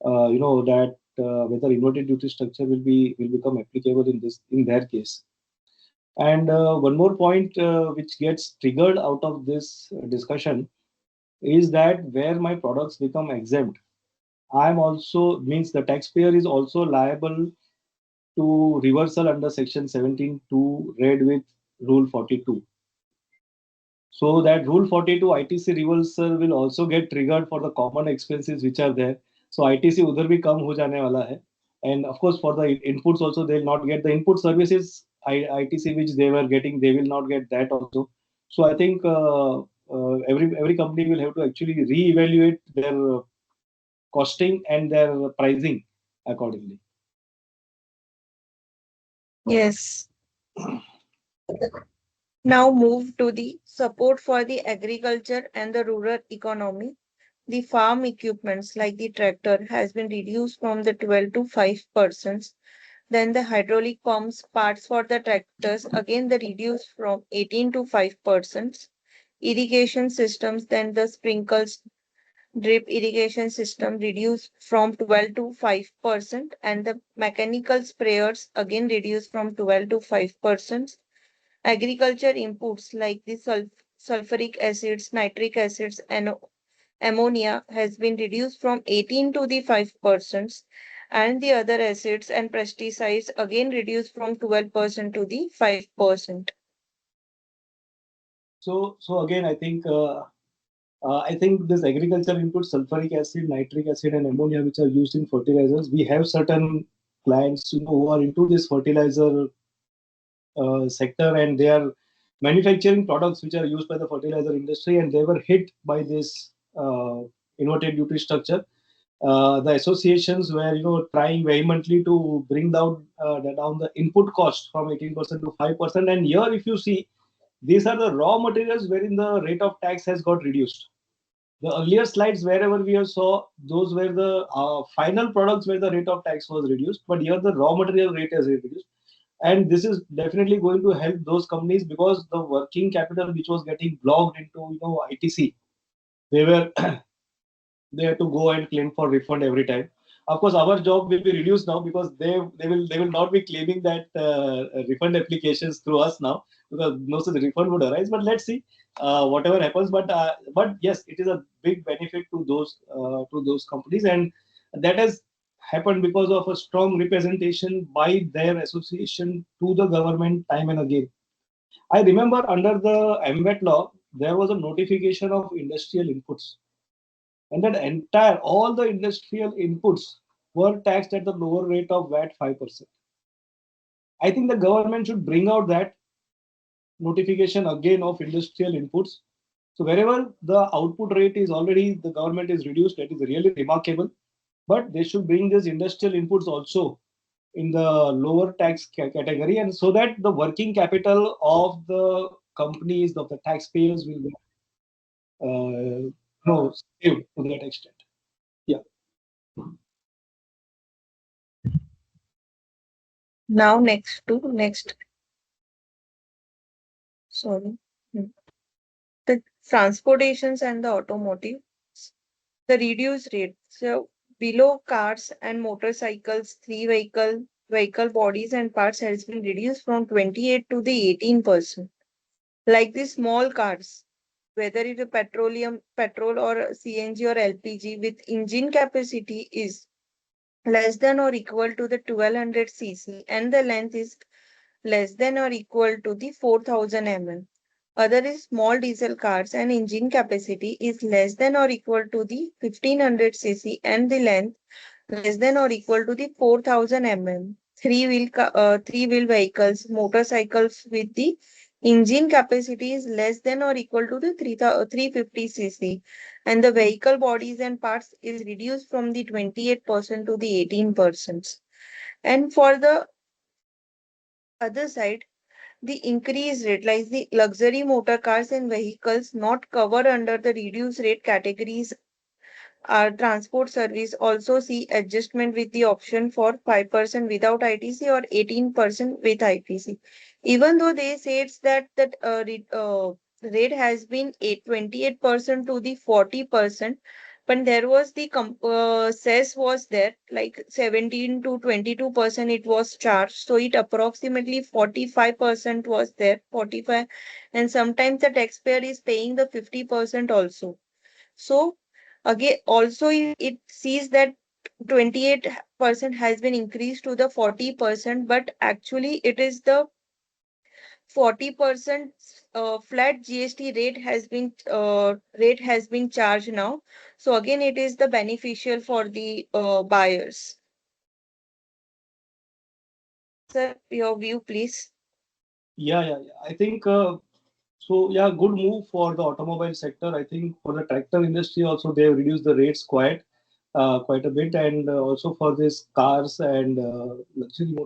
that whether inverted duty structure will become applicable in their case. And one more point which gets triggered out of this discussion is that where my products become exempt, I'm also, means the taxpayer is also liable to reversal under section 17(2) read with rule 42. So that rule 42 ITC reversal will also get triggered for the common expenses which are there. So ITC उधर भी कम हो जाने वाला है. And of course for the inputs also, they'll not get the input services ITC which they were getting, they will not get that also. So I think every company will have to actually reevaluate their costing and their pricing accordingly. Yes. Now move to the support for the agriculture and the rural economy. The farm equipments like the tractor has been reduced from the 12 to 5%. Then the hydraulic pumps parts for the tractors again the reduced from 18 to 5%. Irrigation systems, then the sprinkles drip irrigation system reduced from 12 to 5%, and the mechanical sprayers again reduced from 12 to 5%. Agriculture inputs like the sulfuric acids, nitric acids, and ammonia has been reduced from 18 to the 5%, and the other acids and pesticides again reduced from 12% to the 5%. So again, I think this agriculture input, sulfuric acid, nitric acid, and ammonia, which are used in fertilizers, we have certain clients, who are into this fertilizer sector, and they are manufacturing products which are used by the fertilizer industry, and they were hit by this inverted duty structure. The associations were, trying vehemently to bring down the input cost from 18% to 5%. And here, if you see, these are the raw materials wherein the rate of tax has got reduced. The earlier slides, wherever we have saw, those were the final products where the rate of tax was reduced, but here the raw material rate has reduced. And this is definitely going to help those companies, because the working capital which was getting blocked into, ITC, they were they have to go and claim for refund every time. Of course, our job will be reduced now, because they will not be claiming that refund applications through us now, because no such refund would arise. But let's see whatever happens. But yes, it is a big benefit to those companies, and that has happened because of a strong representation by their association to the government time and again. I remember under the MVET law, there was a notification of industrial inputs, and that entire all the industrial inputs were taxed at the lower rate of VAT 5%. I think the government should bring out that notification again of industrial inputs. So wherever the output rate is already the government is reduced, that is really remarkable. But they should bring these industrial inputs also in the lower tax category, and so that the working capital of the companies, of the taxpayers, will be saved to that extent. Yeah. Now next. Sorry. Hmm. The transportations and the automotive, the reduced rate. So below cars and motorcycles, vehicle bodies and parts has been reduced from 28 to the 18%. Like the small cars, whether it is petrol or CNG or LPG with engine capacity is less than or equal to the 1200 cc and the length is less than or equal to the 4000 mm. Other is small diesel cars and engine capacity is less than or equal to the 1500 cc and the length less than or equal to the 4000 mm. Three-wheel vehicles, motorcycles with the engine capacity is less than or equal to the 350 cc, and the vehicle bodies and parts is reduced from the 28% to the 18%. And for the other side, the increased rate, like the luxury motor cars and vehicles not covered under the reduced rate categories, our transport service also see adjustment with the option for 5% without ITC or 18% with ITC. Even though they said that rate has been 28% to the 40%, but there was the cess was there, like 17 to 22% it was charged. So it approximately 45% was there, 45, and sometimes the taxpayer is paying the 50% also. So again, also it sees that 28% has been increased to the 40%, but actually it is the 40% flat GST rate has been charged now. So again, it is the beneficial for the buyers. Sir, your view, please. Yeah. I think so. Yeah, good move for the automobile sector. I think for the tractor industry also they have reduced the rates quite a bit, and also for these cars and luxury.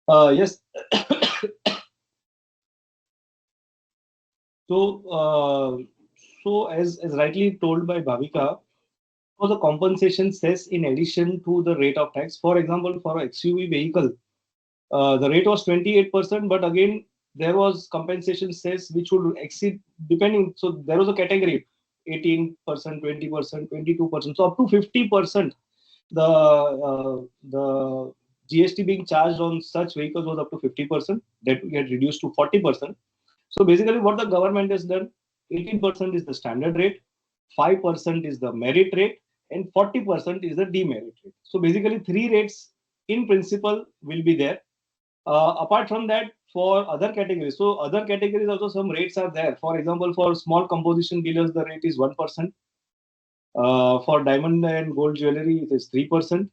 Yes. So, as rightly told by Bhavika, for the compensation cess in addition to the rate of tax. For example, for a XUV vehicle, the rate was 28%, but again there was compensation cess which would exceed depending. So there was a category 18%, 20%, 22%, so up to 50%. The GST being charged on such vehicles was up to 50%. That will get reduced to 40%. So basically, what the government has done, 18% is the standard rate, 5% is the merit rate, and 40% is the demerit rate. So basically, three rates in principle will be there. Apart from that, for other categories, so other categories also some rates are there. For example, for small composition dealers, the rate is 1%. For diamond and gold jewelry, it is 3%.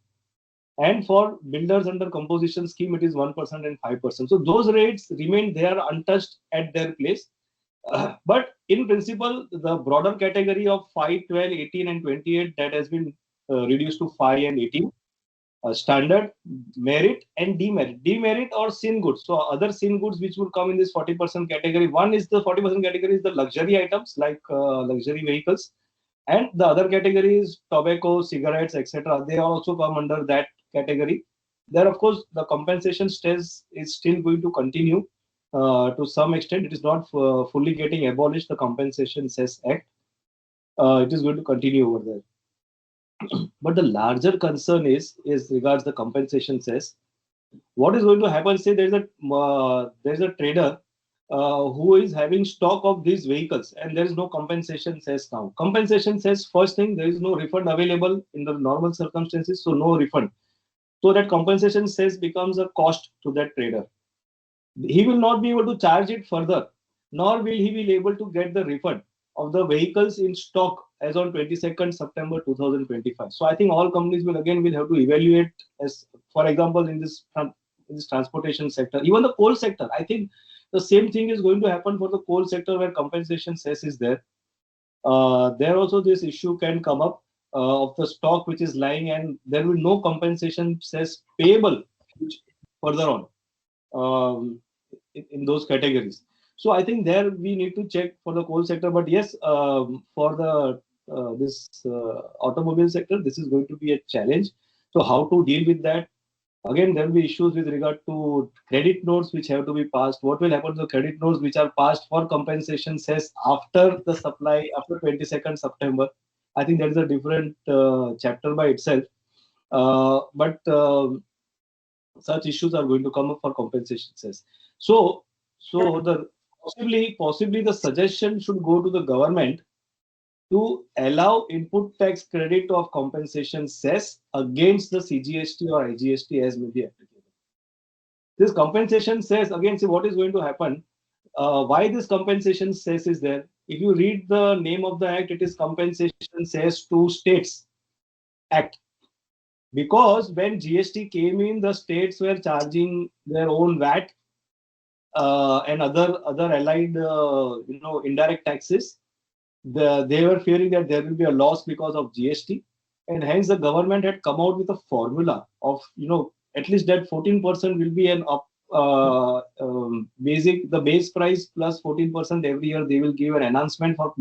And for builders under composition scheme, it is 1% and 5%. So those rates remain there untouched at their place. But in principle, the broader category of 5, 12, 18, and 28 that has been reduced to 5 and 18. Standard, merit, and demerit. Demerit or sin goods. So other sin goods which would come in this 40% category. One is the 40% category is the luxury items like luxury vehicles, and the other category is tobacco, cigarettes, etc. They also come under that category. There, of course, the compensation stress is still going to continue to some extent. It is not fully getting abolished. The Compensation Cess Act. It is going to continue over there. But the larger concern is regards the compensation cess. What is going to happen? Say there's a trader who is having stock of these vehicles, and there is no compensation cess now. Compensation cess, first thing, there is no refund available in the normal circumstances, so no refund. So that compensation cess becomes a cost to that trader. He will not be able to charge it further, nor will he be able to get the refund of the vehicles in stock as on 22nd September 2025. So I think all companies will have to evaluate, as for example in this transportation sector, even the coal sector. I think the same thing is going to happen for the coal sector where compensation cess is there. There also this issue can come up of the stock which is lying, and there will no compensation cess payable further on in those categories. So I think there we need to check for the coal sector. But yes, for the this automobile sector, this is going to be a challenge. So how to deal with that? Again, there will be issues with regard to credit notes which have to be passed. What will happen to the credit notes which are passed for compensation cess after the supply, after 22nd September? I think that is a different chapter by itself. But such issues are going to come up for compensation cess. So the possibly the suggestion should go to the government to allow input tax credit of compensation cess against the CGST or IGST as may be applicable. This compensation cess, again, see what is going to happen. Why this compensation cess is there? If you read the name of the act, it is Compensation Cess to States Act. Because when GST came in, the states were charging their own VAT and other allied indirect taxes. They were fearing that there will be a loss because of GST, and hence the government had come out with a formula of at least that 14% will be an the base price plus 14% every year. They will give an enhancement for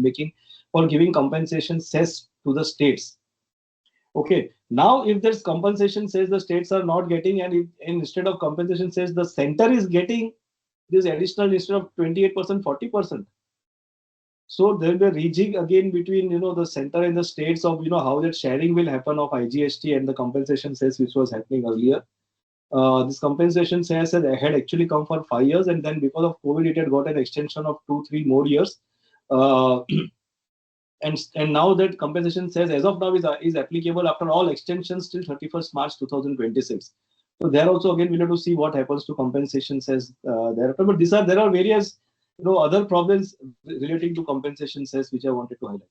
giving compensation cess to the states. Okay, now if there's compensation says the states are not getting, and instead of compensation says the center is getting this additional instead of 28%, 40%. So there will be a rejig again between the center and the states of how that sharing will happen of IGST and the compensation cess which was happening earlier. This compensation cess had actually come for 5 years, and then because of COVID, it had got an extension of 2-3 more years. Uh, and now that compensation says as of now is applicable after all extensions till 31st March 2026. So there also again we'll have to see what happens to compensation says thereafter. But there are various other problems relating to compensation says which I wanted to highlight.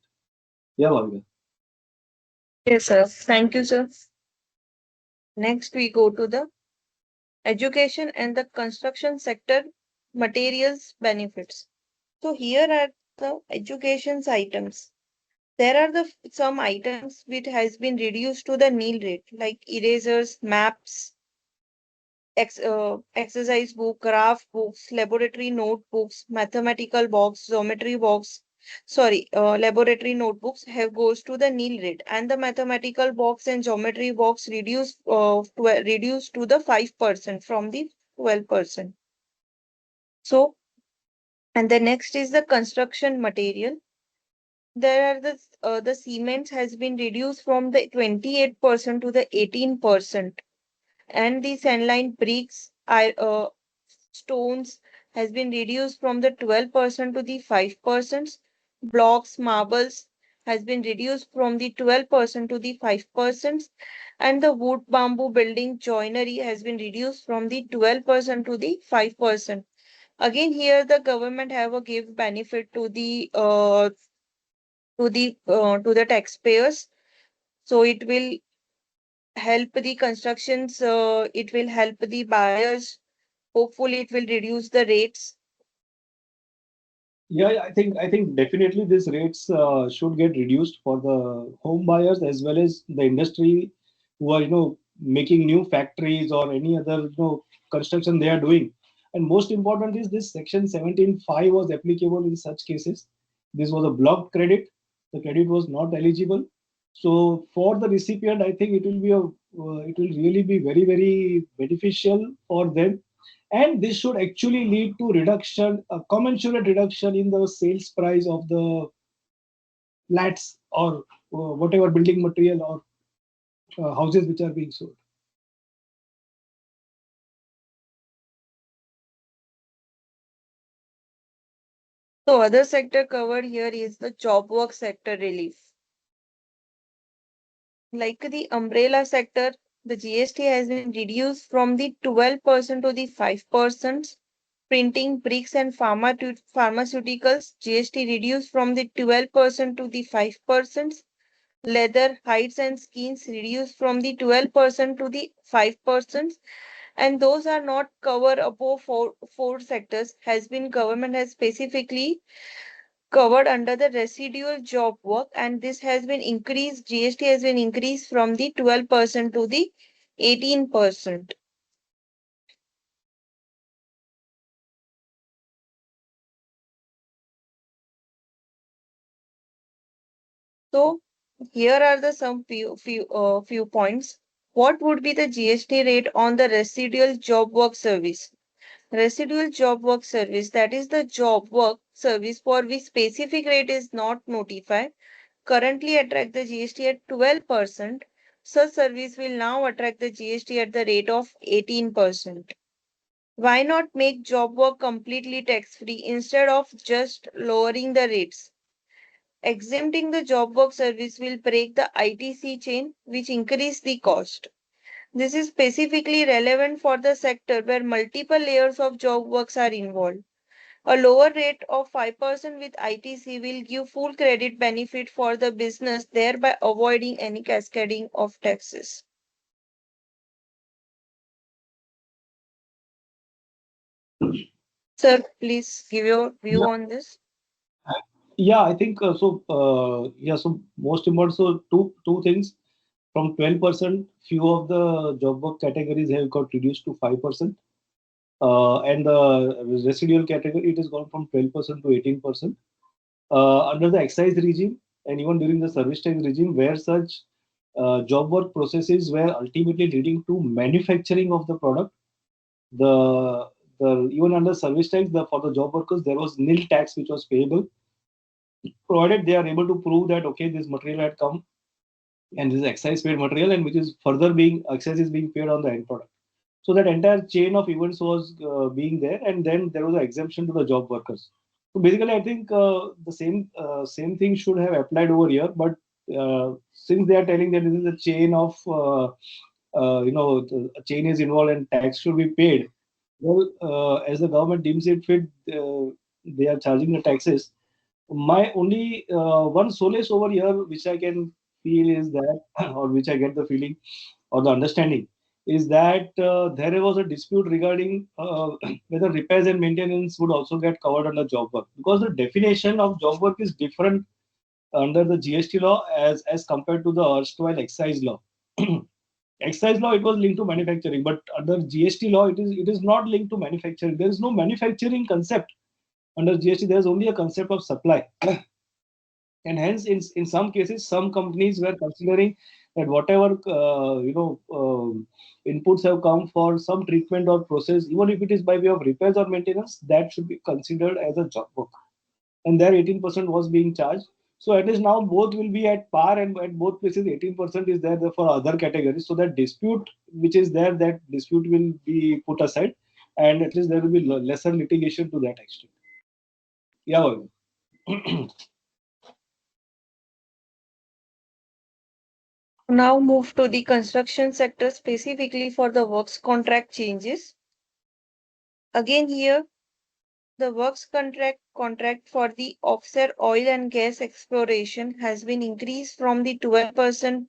Yeah, Bhavika. Yes, sir. Thank you, sir. Next, we go to the education and the construction sector materials benefits. So here are the education's items. There are some items which has been reduced to the nil rate, like erasers, maps, exercise book, craft books, laboratory notebooks, mathematical box, geometry box. Sorry, laboratory notebooks have goes to the nil rate, and the mathematical box and geometry box reduced to the 5% from the 12%. So, and the next is the construction material. There are the cement has been reduced from the 28% to the 18%, and the sandline bricks, stones has been reduced from the 12% to the 5%. Blocks, marbles has been reduced from the 12% to the 5%, and the wood bamboo building joinery has been reduced from the 12% to the 5%. Again, here the government have a give benefit to the taxpayers, so it will help the constructions, it will help the buyers. Hopefully it will reduce the rates. Yeah, I think definitely these rates should get reduced for the home buyers as well as the industry who are making new factories or any other construction they are doing. And most important is this section 17(5) was applicable in such cases. This was a blocked credit. The credit was not eligible. So for the recipient, I think it will really be very, very beneficial for them, and this should actually lead to a commensurate reduction in the sales price of the flats or whatever building material or houses which are being sold. So other sector covered here is the job work sector relief. Like the umbrella sector, the GST has been reduced from the 12% to the 5%. Printing, bricks and pharmaceuticals, GST reduced from the 12% to the 5%. Leather, hides and skins reduced from the 12% to the 5%. And those are not covered above four sectors has been government has specifically covered under the residual job work, and this has been increased, GST has been increased from the 12% to the 18%. So here are the some few points. What would be the GST rate on the residual job work service? Residual job work service, that is the job work service for which specific rate is not notified, currently attract the GST at 12%. Such service will now attract the GST at the rate of 18%. Why not make job work completely tax-free instead of just lowering the rates? Exempting the job work service will break the ITC chain, which increase the cost. This is specifically relevant for the sector where multiple layers of job works are involved. A lower rate of 5% with ITC will give full credit benefit for the business, thereby avoiding any cascading of taxes. Sir, please give your view Yeah, on this. yeah, I think so. Yeah, so most important, so two things. From 12%, few of the job work categories have got reduced to 5%. and the residual category, it has gone from 12% to 18%. Under the excise regime and even during the service tax regime, where such job work processes were ultimately leading to manufacturing of the product, the even under service tax, for the job workers, there was nil tax which was payable, provided they are able to prove that okay, this material had come and this is excise paid material, and which is further being excise is being paid on the end product. So that entire chain of events was being there, and then there was an exemption to the job workers. So basically, I think the same thing should have applied over here, but since they are telling that this is a chain of a chain is involved and tax should be paid. Well, as the government deems it fit, they are charging the taxes. My only one solace over here, which I can feel is that, or which I get the feeling or the understanding, is that there was a dispute regarding whether repairs and maintenance would also get covered under job work, because the definition of job work is different under the GST law as compared to the erstwhile excise law. Excise law, it was linked to manufacturing, but under GST law, it is not linked to manufacturing. There is no manufacturing concept under GST. There is only a concept of supply. And hence in some cases some companies were considering that whatever inputs have come for some treatment or process, even if it is by way of repairs or maintenance, that should be considered as a job work, and there 18% was being charged. So at least now both will be at par, and at both places 18% is there for other categories. So that dispute which is there, that dispute will be put aside, and at least there will be lesser litigation to that extent. Yeah, Bhavika. Now move to the construction sector specifically for the works contract changes. Again here, the works contract for the offshore oil and gas exploration has been increased from the 12%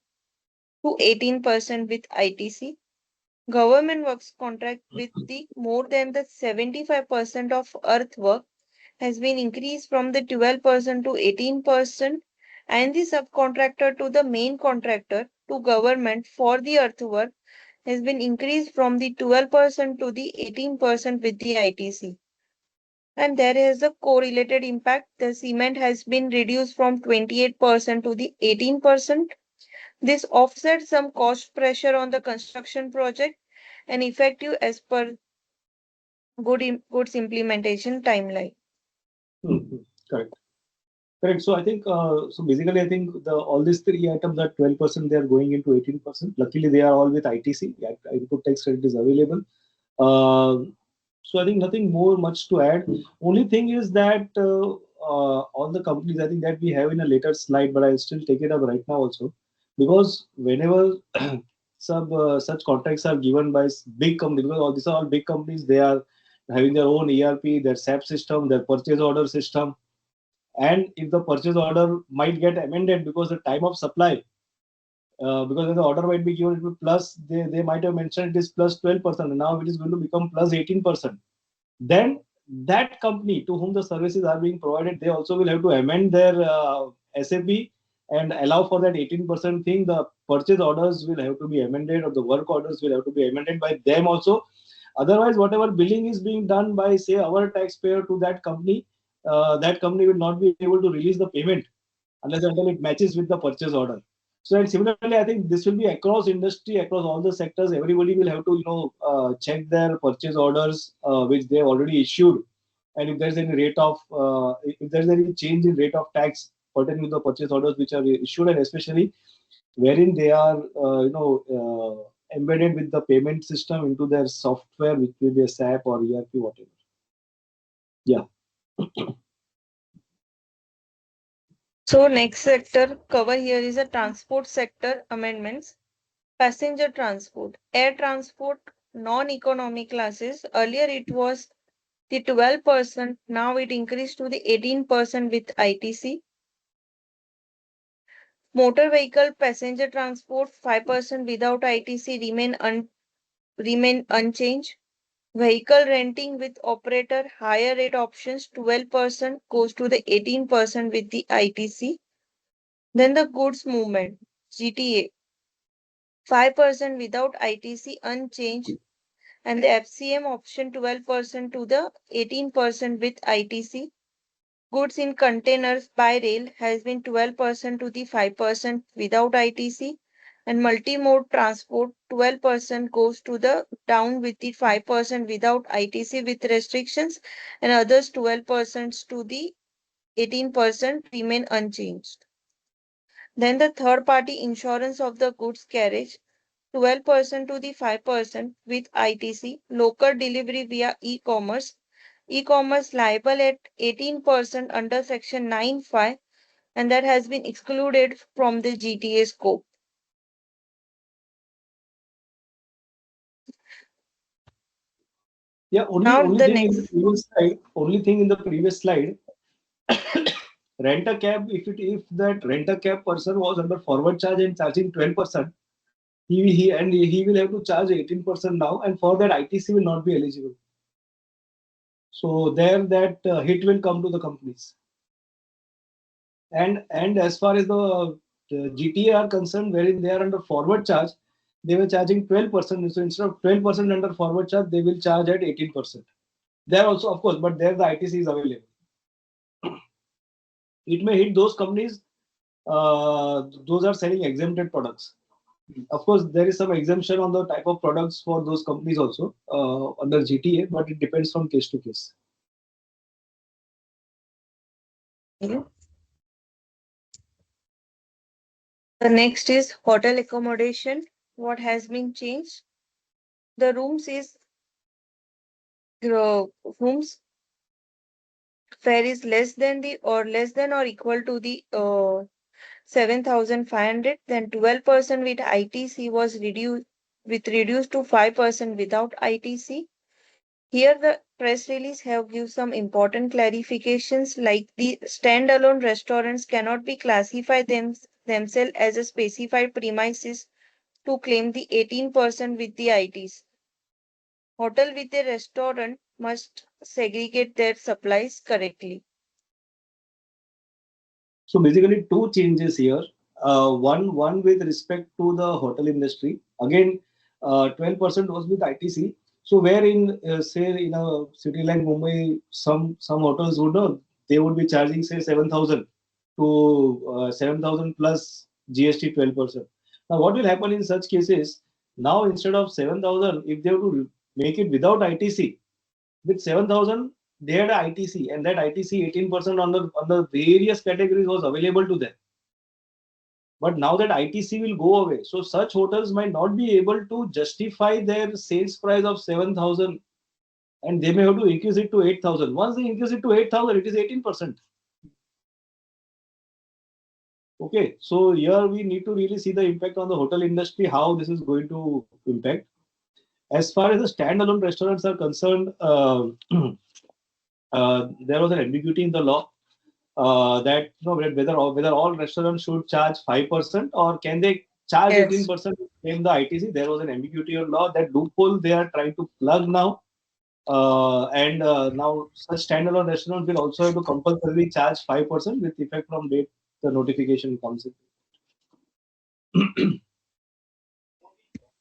to 18% with ITC. Government works contract with the more than the 75% of earthwork has been increased from the 12% to 18%, and the subcontractor to the main contractor to government for the earthwork has been increased from the 12% to the 18% with the ITC. And there is a correlated impact. The cement has been reduced from 28% to the 18%. This offsets some cost pressure on the construction project and effective as per goods implementation timeline. Correct. Correct. So I think so. Basically, I think all these three items are 12%. They are going into 18%. Luckily, they are all with ITC. Input tax credit is available. So I think nothing more much to add. Only thing is that all the companies, I think that we have in a later slide, but I'll still take it up right now also, because whenever such contracts are given by big companies, because all these are all big companies, they are having their own ERP, their SAP system, their purchase order system, and if the purchase order might get amended because the time of supply, because the order might be given to plus, they might have mentioned it is plus 12%, and now it is going to become plus 18%. Then that company to whom the services are being provided, they also will have to amend their SAP and allow for that 18% thing. The purchase orders will have to be amended, or the work orders will have to be amended by them also. Otherwise, whatever billing is being done by, say, our taxpayer to that company will not be able to release the payment unless until it matches with the purchase order. So, and similarly, I think this will be across industry, across all the sectors. Everybody will have to, check their purchase orders which they already issued, and if there's any if there's any change in rate of tax pertaining to the purchase orders which are issued, and especially wherein they are, embedded with the payment system into their software, which will be a SAP or ERP, whatever. Yeah. So next sector cover here is a transport sector amendments. Passenger transport, air transport, non-economy classes. Earlier it was the 12%, now it increased to the 18% with ITC. Motor vehicle passenger transport 5% without ITC remain unchanged. Vehicle renting with operator higher rate options 12% goes to the 18% with the ITC. Then the goods movement GTA 5% without ITC unchanged. and the FCM option 12% to the 18% with ITC. Goods in containers by rail has been 12% to the 5% without ITC, and multi-mode transport 12% goes to the down with the 5% without ITC with restrictions, and others 12% to the 18% remain unchanged. Then the third party insurance of the goods carriage 12% to the 5% with ITC, local delivery via e-commerce, e-commerce liable at 18% under section 9(5), and that has been excluded from the GTA scope. Yeah, only thing in the previous slide, rent a cab, if that rent a cab person was under forward charge and charging 12%, he will have to charge 18% now, and for that ITC will not be eligible. So there that hit will come to the companies. And as far as the GTA are concerned, wherein they are under forward charge, they were charging 12%. So instead of 12% under forward charge, they will charge at 18%. There also, of course, but there the ITC is available. It may hit those companies, those are selling exempted products. Of course, there is some exemption on the type of products for those companies also under GTA, but it depends from case to case. The next is hotel accommodation. What has been changed? The rooms fare is less than or equal to the 7,500. Then 12% with ITC was reduced to 5% without ITC. Here the press release have give some important clarifications, like the standalone restaurants cannot be classified themselves as a specified premises to claim the 18% with the ITC. Hotel with a restaurant must segregate their supplies correctly. So basically, two changes here. One with respect to the hotel industry. Again, 12% was with ITC. So where in say in a city like Mumbai, some hotels would know they would be charging say 7,000 to 7,000 plus GST 12%. Now what will happen in such cases? Now instead of 7,000, if they have to make it without ITC, with 7,000 they had a ITC, and that ITC 18% on the various categories was available to them. But now that ITC will go away, so such hotels might not be able to justify their sales price of 7,000, and they may have to increase it to 8,000. Once they increase it to 8,000, it is 18%. Okay, so here we need to really see the impact on the hotel industry, how this is going to impact. As far as the standalone restaurants are concerned, there was an ambiguity in the law that whether all restaurants should charge 5% or can they charge 18% in the ITC. There was an ambiguity in law. That loophole they are trying to plug now. And now such standalone restaurants will also have to compulsorily charge 5% with effect from date the notification comes in.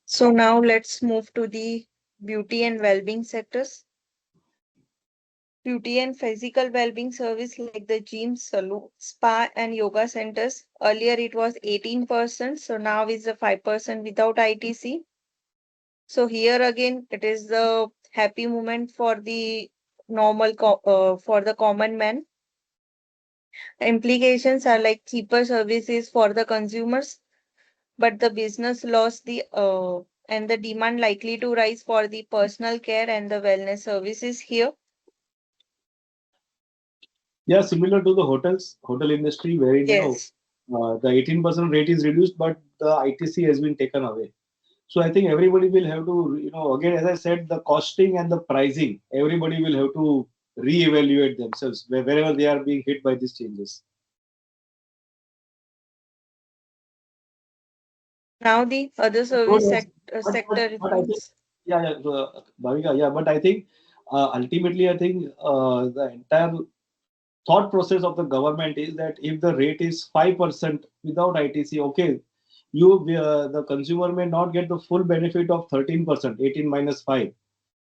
So now let's move to the beauty and well-being sectors. Beauty and physical well-being service like the gym, salon, spa, and yoga centers. Earlier it was 18%, so now is the 5% without ITC. So here again, it is the happy moment for the for the common man. Implications are like cheaper services for the consumers, but the business lost the and the demand likely to rise for the personal care and the wellness services here. Yeah, similar to the hotel industry, wherein the 18% rate is reduced, but the ITC has been taken away. So I think everybody will have to, again, as I said, the costing and the pricing, everybody will have to reevaluate themselves wherever they are being hit by these changes. Now the other service sector reforms. Bhavika, but I think ultimately, I think the entire thought process of the government is that if the rate is 5% without ITC, okay, the consumer may not get the full benefit of 13%, 18 minus 5.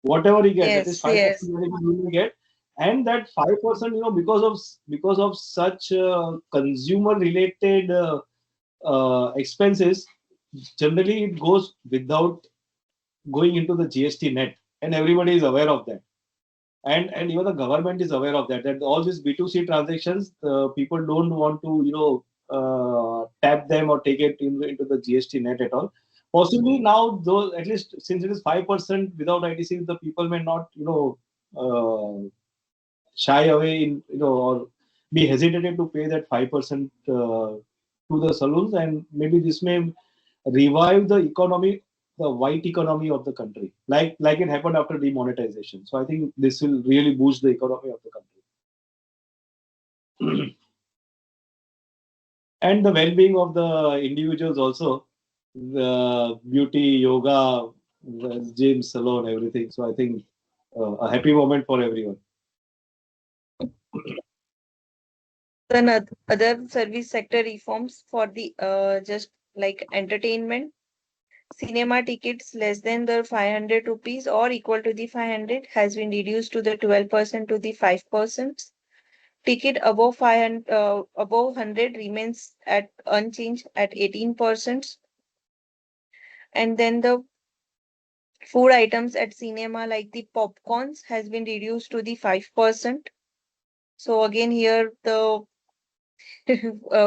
whatever he gets, at Yes, least 5% yes. he will get. And that 5%, because of such consumer related expenses, generally it goes without going into the GST net, and everybody is aware of that. And even the government is aware of that. That all these B2C transactions, people don't want to tap them or take it into the GST net at all. Possibly now, though, at least since it is 5% without ITC, the people may not shy away or be hesitated to pay that 5% to the saloons, and maybe this may revive the economy, the white economy of the country, like it happened after demonetization. So I think this will really boost the economy of the country and the well-being of the individuals also. The beauty, yoga, the gym, salon, everything. So I think a happy moment for everyone. Then other service sector reforms for the just like entertainment, cinema tickets less than the 500 rupees or equal to the 500 has been reduced to the 12% to the 5%. Ticket above 500 above 100 remains at unchanged at 18%. And then the food items at cinema like the popcorns has been reduced to the 5%. So again here the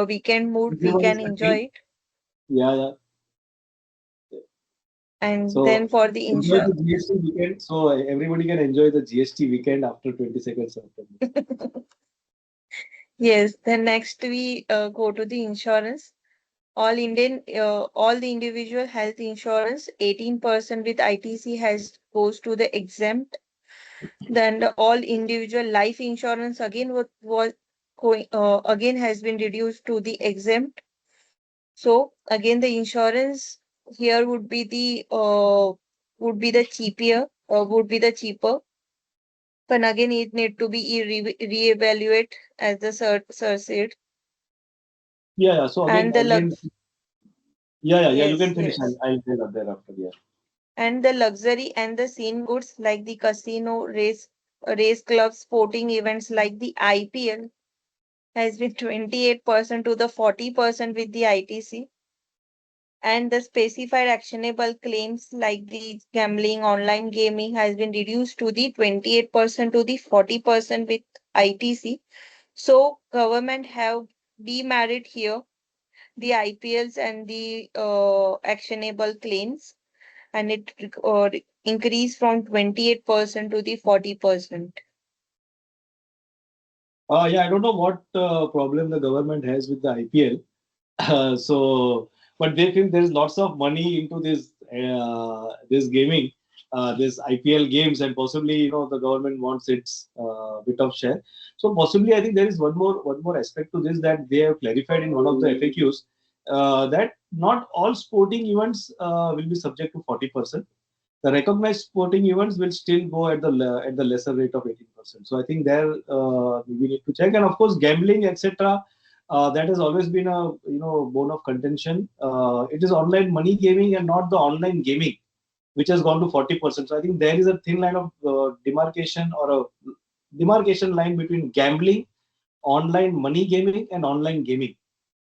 weekend mood we Everyone is can enjoy happy. it. Yeah, yeah. And then So for the enjoy insure the GST weekend. So everybody can enjoy the GST weekend after 22nd September. yes, then next we go to the insurance. All the individual health insurance, 18% with ITC has goes to the exempt. Then the all individual life insurance again was going again has been reduced to the exempt. So again the insurance here would be the cheaper, but again it need to be reevaluate as the sir said. Yeah, yeah. So again, And the again, yeah. You yes, can finish. yes. I'll say that thereafter. Yeah. And the luxury and the scene goods like the casino, race clubs, sporting events like the IPL has been 28% to the 40% with the ITC. And the specified actionable claims like the gambling, online gaming has been reduced to the 28% to the 40% with ITC. So government have demerit here the IPLs and the actionable claims, and it increased from 28% to the 40%. Yeah. I don't know what problem the government has with the IPL. So, but they feel there is lots of money into this gaming, this IPL games, and possibly the government wants its bit of share. So possibly I think there is one more aspect to this that they have clarified in one of the FAQs, that not all sporting events will be subject to 40%. The recognized sporting events will still go at the lesser rate of 18%. So I think there we need to check, and of course gambling, etc. That has always been a bone of contention. It is online money gaming and not the online gaming, which has gone to 40%. So I think there is a thin line of demarcation, or a demarcation line between gambling, online money gaming, and online gaming.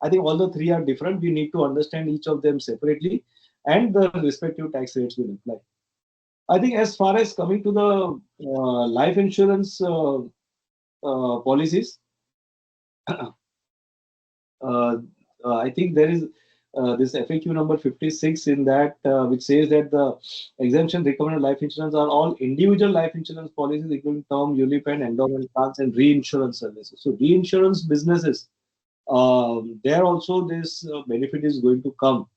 I think all the three are different. We need to understand each of them separately, and the respective tax rates will apply. I think as far as coming to the life insurance policies, uh, I think there is this FAQ number 56 in that, which says that the exemption recommended life insurance are all individual life insurance policies, including term, ULIP, and endowment plans and reinsurance services. So reinsurance businesses, there also this benefit is going to come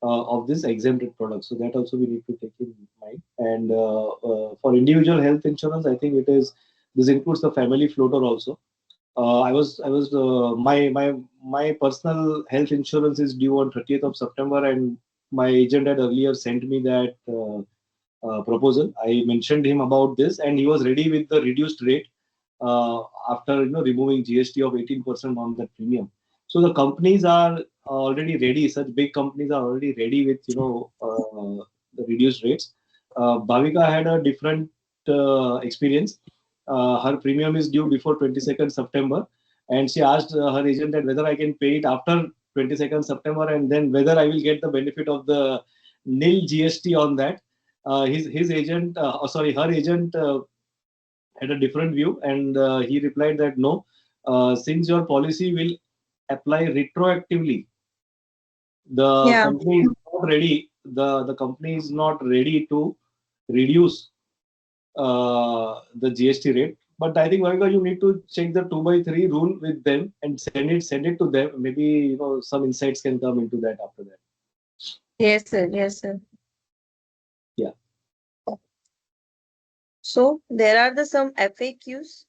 of this exempted product. So that also we need to take in mind. And for individual health insurance, I think this includes the family floater also. My personal health insurance is due on 30th of September, and my agent had earlier sent me that proposal. I mentioned him about this, and he was ready with the reduced rate after removing GST of 18% on that premium. So the companies are already ready. Such big companies are already ready with the reduced rates. Bhavika had a different experience. Her premium is due before 22nd September, and she asked her agent that whether I can pay it after 22nd September, and then whether I will get the benefit of the nil GST on that. His agent, sorry, her agent had a different view, and he replied that no, since your policy will apply retroactively, the Yeah. company is not ready. The company is not ready to reduce the GST rate. But I think Bhavika, you need to check the 2 by 3 rule with them and send it to them. Maybe some insights can come into that after that. Yes, sir. Yes, sir. Yeah. So there are some FAQs.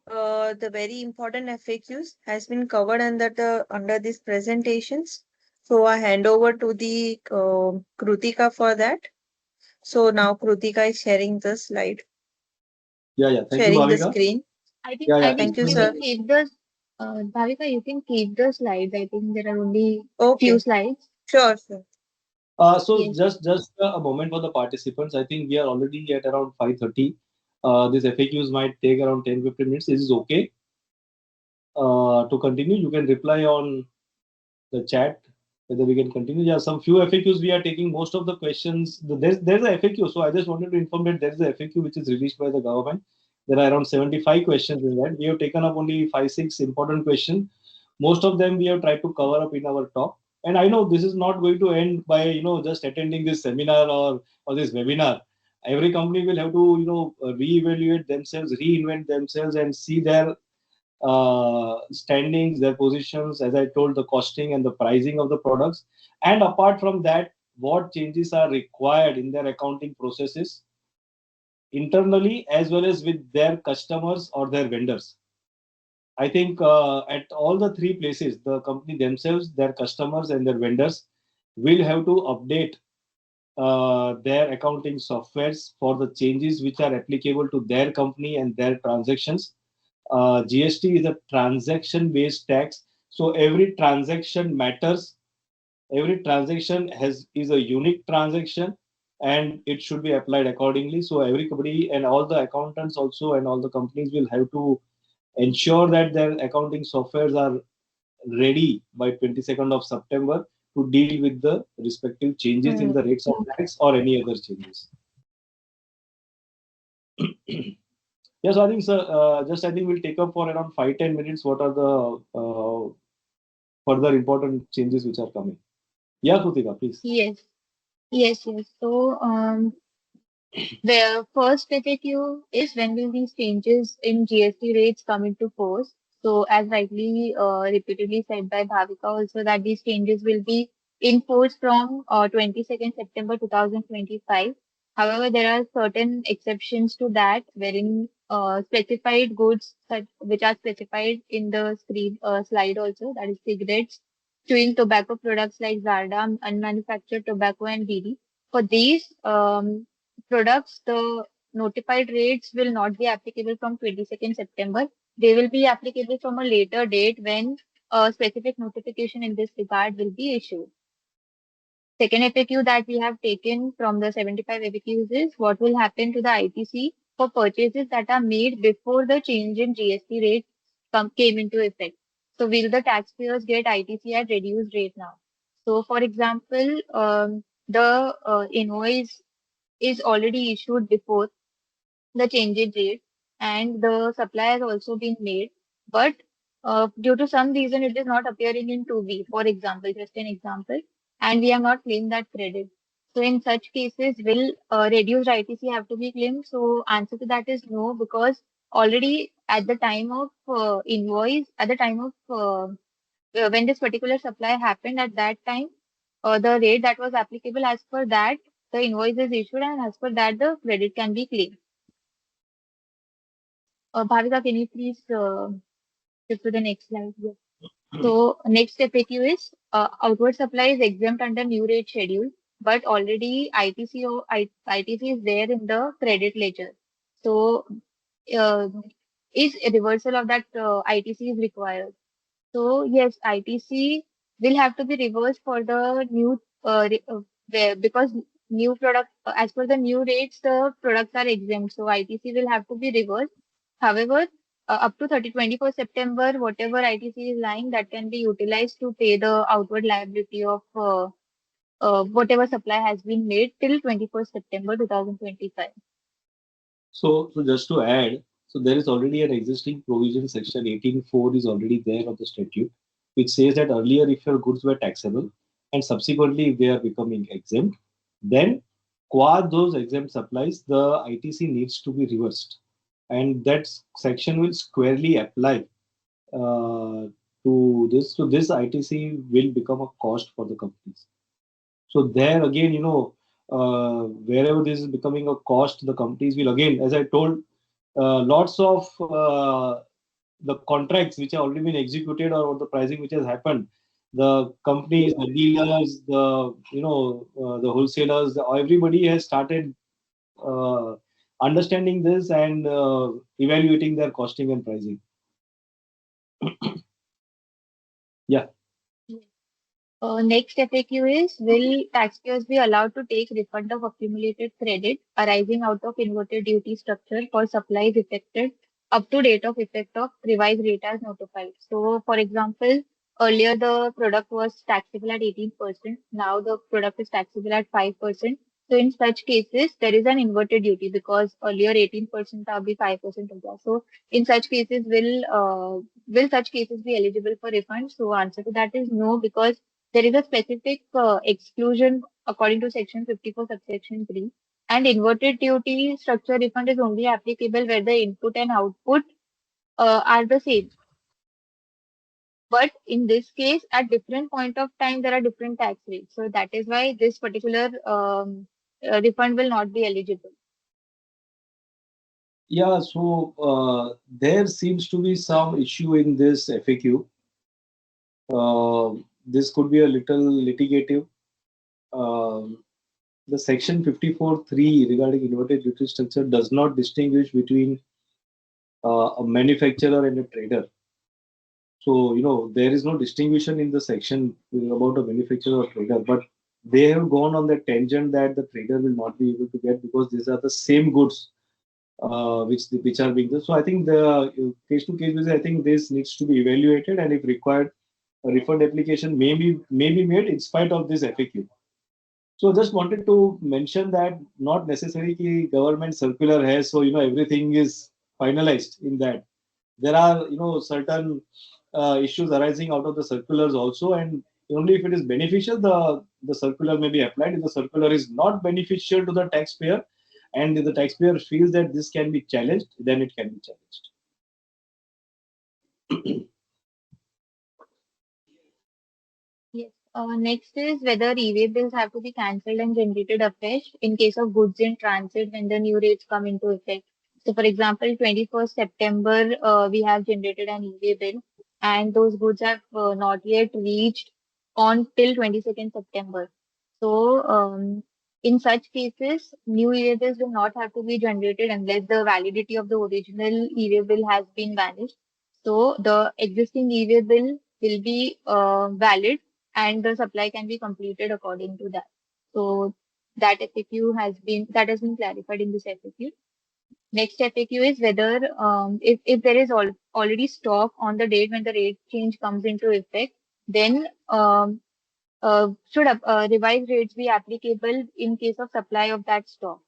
The very important FAQs has been covered under these presentations. So I hand over to the Krutika for that. So now Krutika is sharing the slide, Yeah. Thank you, sharing the Bhavika. screen. Yeah. I Thank think Thank you, you. we sir. can keep the Bhavika, you can keep the slides. I think there are only few Okay, slides. sure, sir. So Yes. just a moment for the participants. I think we are already at around 5:30. These FAQs might take around 10-15 minutes. This is okay. To continue, you can reply on the chat whether we can continue. Yeah, some few FAQs we are taking. Most of the questions, there's a FAQ. So I just wanted to inform that there is a FAQ which is released by the government. There are around 75 questions in that. We have taken up only 5-6 important questions. Most of them we have tried to cover up in our talk. And I know this is not going to end by just attending this seminar or this webinar. Every company will have to reevaluate themselves, reinvent themselves, and see their standings, their positions, as I told, the costing and the pricing of the products. And apart from that, what changes are required in their accounting processes internally as well as with their customers or their vendors. I think at all the three places, the company themselves, their customers, and their vendors will have to update their accounting softwares for the changes which are applicable to their company and their transactions. GST is a transaction based tax. So every transaction matters. Every transaction is a unique transaction and it should be applied accordingly. So everybody and all the accountants also and all the companies will have to ensure that their accounting softwares are ready by 22nd of September to deal with the respective changes in Hmm. the rates of tax or any other changes. Yes, I think, sir, I think we'll take up for around 5-10 minutes. What are the further important changes which are coming? Yeah, Krutika, please. Yes. Yes. So, the first FAQ is when will these changes in GST rates come into force? So, as rightly repeatedly said by Bhavika also that these changes will be in force from 22nd September 2025. However, there are certain exceptions to that wherein specified goods which are specified in the screen slide also, that is cigarettes, chewing tobacco products like Zarda, unmanufactured tobacco and BD. For these products, the notified rates will not be applicable from 22nd September. They will be applicable from a later date when a specific notification in this regard will be issued. Second FAQ that we have taken from the 75 FAQs is what will happen to the ITC for purchases that are made before the change in GST rate came into effect. So will the taxpayers get ITC at reduced rate now? So for example, the invoice is already issued before the change in rate and the supply has also been made, but due to some reason it is not appearing in 2B, for example, just an example, and we have not claimed that credit. So in such cases, will reduced ITC have to be claimed? So answer to that is no, because already at the time of invoice, at the time of when this particular supply happened at that time, the rate that was applicable as per that, the invoice is issued and as per that the credit can be claimed. Bhavika, can you please shift to the next slide? Yes. So next FAQ is outward supply is exempt under new rate schedule, but already ITC is there in the credit ledger. So uh, is a reversal of that ITC is required. So yes, ITC will have to be reversed for the new because new product, as per the new rates, the products are exempt. So ITC will have to be reversed. However, up to 21st September, whatever ITC is lying, that can be utilized to pay the outward liability of whatever supply has been made till 21st September 2025. So just to add, so there is already an existing provision, section 18(4) is already there of the statute, which says that earlier if your goods were taxable and subsequently if they are becoming exempt, then qua those exempt supplies, the ITC needs to be reversed. And that section will squarely apply to this. So this ITC will become a cost for the companies. So there again, wherever this is becoming a cost, the companies will again, as I told, lots of the contracts which have already been executed or the pricing which has happened, the companies, the dealers, the wholesalers, everybody has started understanding this and evaluating their costing and pricing. Yeah. Next FAQ is, will taxpayers be allowed to take refund of accumulated credit arising out of inverted duty structure for supplies affected up to date of effect of revised rate as notified? So, for example, earlier the product was taxable at 18%. Now the product is taxable at 5%. So, in such cases, there is an inverted duty because earlier 18% will be 5% of that. So, in such cases, will such cases be eligible for refund? So, answer to that is no, because there is a specific exclusion according to section 54 subsection 3, and inverted duty structure refund is only applicable where the input and output are the same. But in this case, at different point of time, there are different tax rates. So that is why this particular refund will not be eligible. Yeah, so there seems to be some issue in this FAQ. This could be a little litigative. The section 54(3) regarding inverted duty structure does not distinguish between a manufacturer and a trader. So, there is no distinction in the section about a manufacturer or trader, but they have gone on the tangent that the trader will not be able to get because these are the same goods which are being done. So I think the case to case basis, I think this needs to be evaluated, and if required, a refund application may be made in spite of this FAQ. So just wanted to mention that not necessarily government circular has, so everything is finalized in that. There are certain issues arising out of the circulars also, and only if it is beneficial, the circular may be applied. If the circular is not beneficial to the taxpayer, and if the taxpayer feels that this can be challenged, then it can be challenged. Yes. Next is whether e-way bills have to be cancelled and generated afresh in case of goods in transit when the new rates come into effect. So, for example, 21st September, we have generated an e-way bill, and those goods have not yet reached on till 22nd September. So, in such cases, new e-way bills will not have to be generated unless the validity of the original e-way bill has been vanished. So, the existing e-way bill will be valid and the supply can be completed according to that. So that has been clarified in this FAQ. Next FAQ is whether if there is already stock on the date when the rate change comes into effect, then should revised rates be applicable in case of supply of that stock.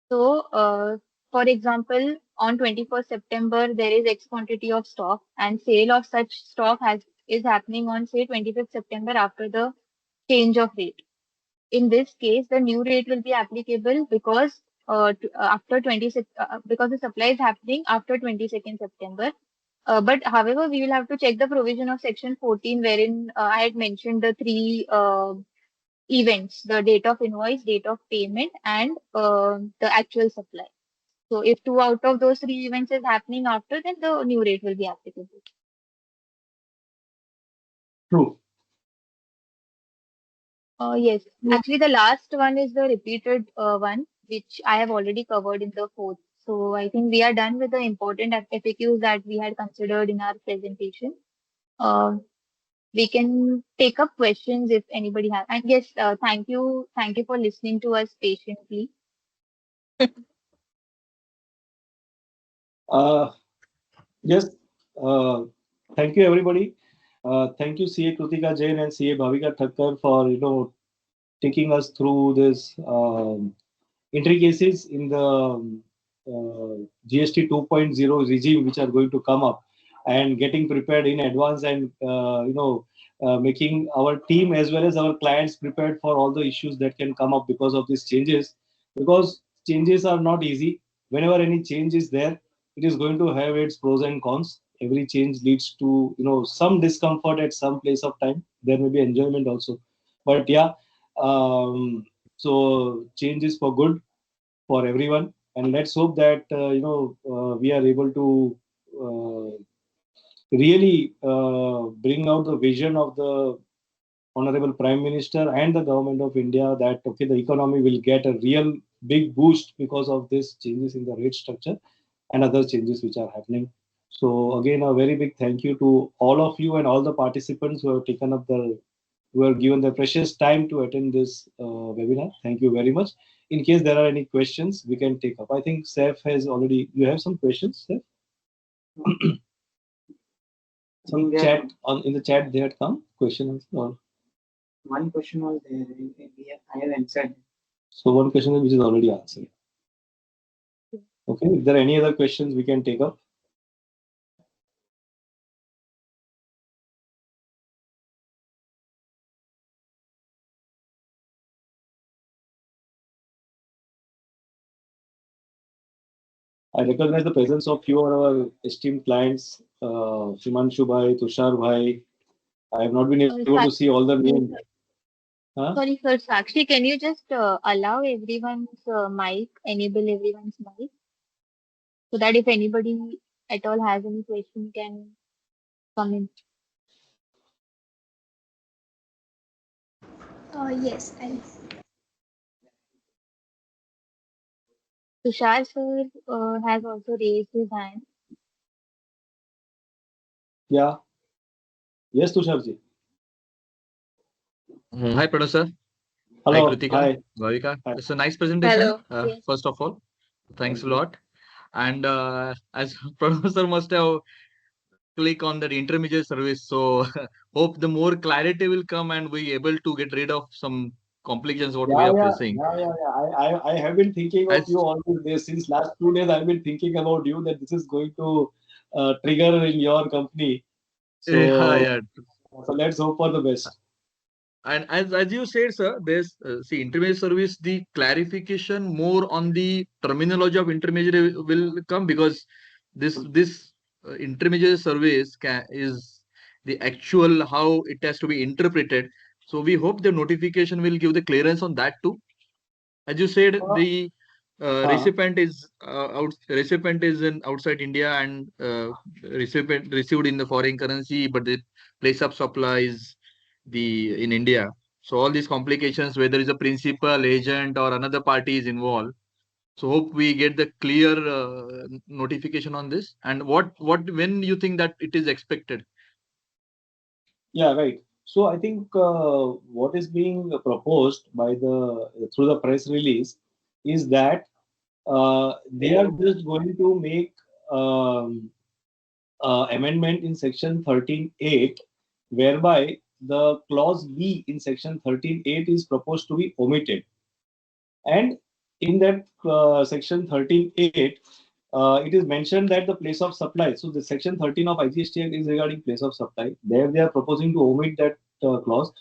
So, for example, on 21st September, there is X quantity of stock, and sale of such stock is happening on, say, 25th September after the change of rate. In this case, the new rate will be applicable because after 26 because the supply is happening after 22nd September. But however, we will have to check the provision of section 14, wherein I had mentioned the three events: the date of invoice, date of payment, and the actual supply. So if two out of those three events is happening after, then the new rate will be applicable. True. Yes, actually the last one is the repeated one, which I have already covered in the fourth. So I think we are done with the important FAQs that we had considered in our presentation. Uh, we can take up questions if anybody has. And yes, thank you for listening to us patiently. Yes, thank you everybody. Thank you CA Krutika Jain and CA Bhavika Thakkar for taking us through this intricacies in the GST 2.0 regime which are going to come up, and getting prepared in advance, and making our team as well as our clients prepared for all the issues that can come up because of these changes. Because changes are not easy. Whenever any change is there, it is going to have its pros and cons. Every change leads to some discomfort at some place of time. There may be enjoyment also, but yeah. So change is for good for everyone, and let's hope that we are able to really bring out the vision of the honorable Prime Minister and the government of India, that okay, the economy will get a real big boost because of these changes in the rate structure and other changes which are happening. So again, a very big thank you to all of you and all the participants who have taken up the who have given their precious time to attend this webinar. Thank you very much. In case there are any questions, we can take up. I think Saif has already. You have some questions, Saif? Some chat in the chat they had come questions, or one question was there. I have answered. So one question which is already answered. Okay. If there are any other questions, we can take up. I recognize the presence of few of our esteemed clients, Shimanshu Bhai, Tushar Bhai. I have not been able to see all the names. Huh? Sorry, sir. Sakshi, can you just allow everyone's mic, enable everyone's mic, so that if anybody at all has any question, can come in. Yes, I Tushar sir has also raised his hand. Yeah. Yes, Tushar ji. Hi, Pranav sir. Hi, Hello. Krutika. Hi. Bhavika. Hi. It's a nice presentation. Hello. Yes. First of all, thanks Thank a you. lot. And as Pranav sir must have click on that intermediate service, so hope the more clarity will come and we able to get rid of some complications what we Yeah, are yeah, facing. yeah, yeah, yeah. I have been thinking of As you all these days. Since last 2 days, I've been thinking about you, that this is going to trigger in your company. yeah, So, yeah. so let's hope for the best. And as you said, sir, there's see intermediate service. The clarification more on the terminology of intermediate will come, because this intermediate service is the actual how it has to be interpreted. So we hope the notification will give the clearance on that too. As you said, Uh, the recipient is in outside India, and recipient received in the foreign currency, but the place of supply is the in India. So all these complications, whether it's a principal agent or another party is involved. So hope we get the clear notification on this. And what when you think that it is expected? yeah, right. So I think what is being proposed by the through the press release is that they are just going to make amendment in section 13.8, whereby the clause B in section 13.8 is proposed to be omitted. And in that section 13.8, it is mentioned that the place of supply. So the section 13 of IGST Act is regarding place of supply. There they are proposing to omit that clause.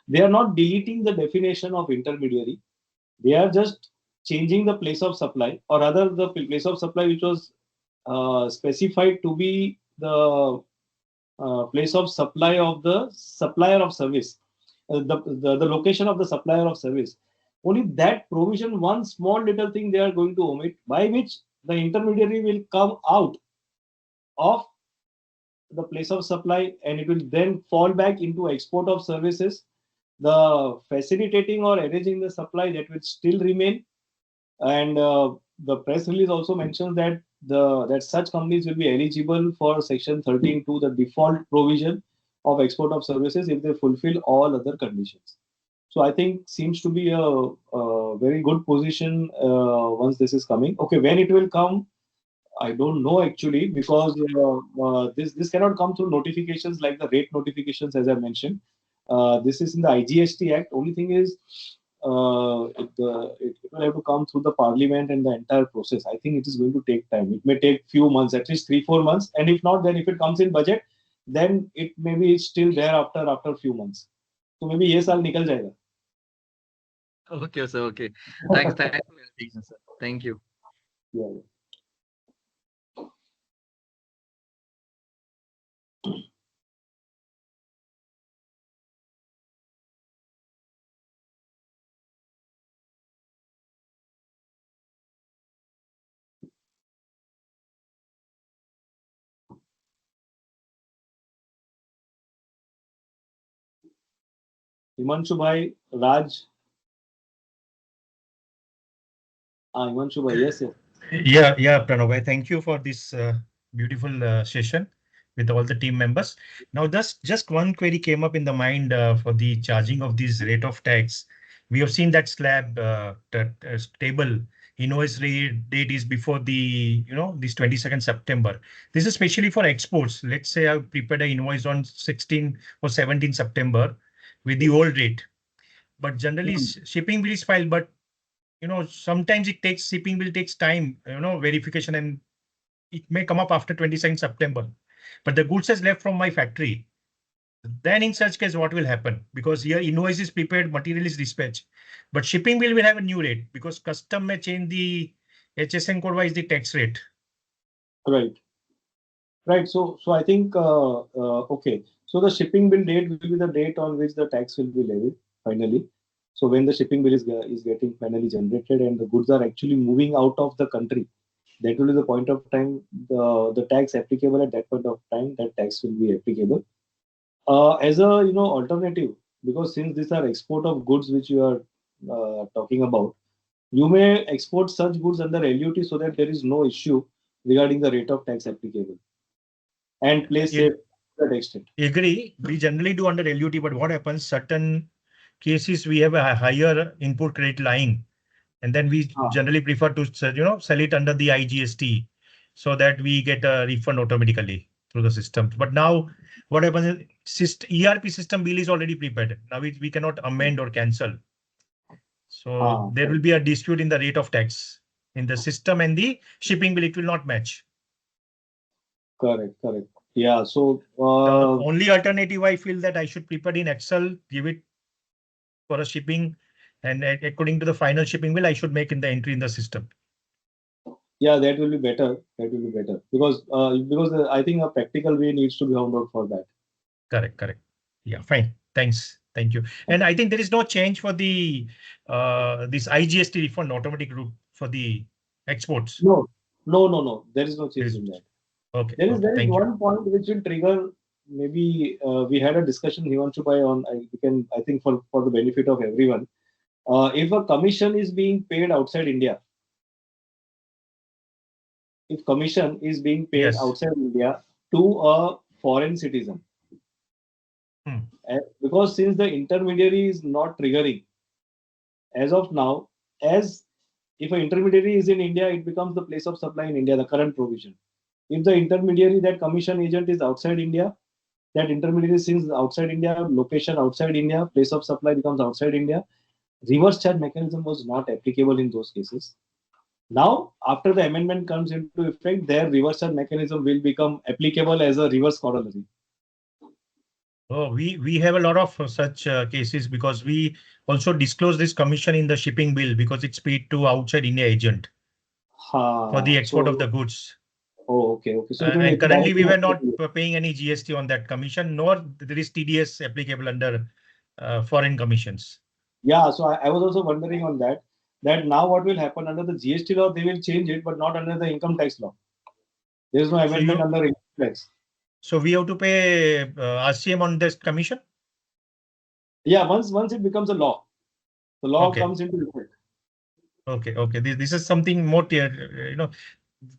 They are not deleting the definition of intermediary. They are just changing the place of supply, or rather the place of supply which was specified to be the place of supply of the supplier of service, the location of the supplier of service. Only that provision, one small little thing they are going to omit, by which the intermediary will come out of the place of supply, and it will then fall back into export of services. The facilitating or arranging the supply, that will still remain. And the press release also mentions that that such companies will be eligible for section 13 to the default provision, of export of services if they fulfill all other conditions. So I think seems to be a very good position once this is coming. Okay, when it will come, I don't know actually, because this cannot come through notifications like the rate notifications, as I mentioned. This is in the IGST Act. Only thing is, it will have to come through the Parliament and the entire process. I think it is going to take time. It may take few months, at least 3-4 months, and if not, then if it comes in budget, then it may be still there after few months. So maybe ये साल निकल जाएगा. Okay, sir. Okay. Thanks. Thanks for your attention, sir. Thank you. Yeah. Himanshu bhai, Raj. Himanshu bhai, yes, yes. Yeah, Pranav. Thank you for this beautiful session with all the team members. Now, just one query came up in the mind for the charging of this rate of tax. We have seen that slab table. Invoice rate date is before the this 22nd September. This is especially for exports. Let's say I've prepared an invoice on 16 or 17 September with the old rate, but generally shipping bill is filed, but sometimes shipping bill takes time, verification, and it may come up after 22nd September. But the goods has left from my factory. Then in such case, what will happen? Because here invoice is prepared, material is dispatched. But shipping bill will have a new rate because custom may change the HSN code wise the tax rate. Right. Right. So I think okay. So the shipping bill date will be the date on which the tax will be levied finally. So when the shipping bill is getting finally generated and the goods are actually moving out of the country, that will be the point of time the tax applicable at that point of time. That tax will be applicable. As a alternative, because since these are export of goods which you are talking about, you may export such goods under LUT so that there is no issue regarding the rate of tax applicable and place safe to that extent. Agree. We generally do under LUT, but what happens? Certain cases we have a higher input rate line, and then we generally prefer to sell it under the IGST so that we get a refund automatically through the system. But now what happens is ERP system bill is already prepared. Now we cannot amend or cancel. So there will be a dispute in the rate of tax in the system, and the shipping bill, it will not match. Correct. Yeah. So The only alternative I feel that I should prepare in Excel, give it for a shipping, and according to the final shipping bill, I should make in the entry in the system. Yeah, that will be better. Because I think a practical way needs to be found out for that. Correct. Yeah, fine. Thanks. Thank you. And I think there is no change for the this IGST refund automatic route for the exports. No. There is no change in that. Okay. There is Thank you. one point which will trigger. Maybe we had a discussion, Himanshu bhai, on. I think for the benefit of everyone. If a commission is being paid outside India, if commission is being paid outside India to a foreign citizen, because since the intermediary is not triggering as of now, as if an intermediary is in India, it becomes the place of supply in India, the current provision. If the intermediary, that commission agent is outside India, that intermediary since outside India, location outside India, place of supply becomes outside India, reverse charge mechanism was not applicable in those cases. Now, after the amendment comes into effect, their reverse charge mechanism will become applicable as a reverse corollary. Oh, we have a lot of such cases because we also disclose this commission in the shipping bill because it's paid to outside India agent for the export of the goods. Oh, okay. So and currently we were not paying any GST on that commission, nor there is TDS applicable under foreign commissions. Yeah, so I was also wondering on that now what will happen under the GST law, they will change it, but not under the income tax law. There is no amendment under income tax. So we have to pay RCM on this commission? Yeah, once it becomes a law, the law comes into effect. Okay. This is something more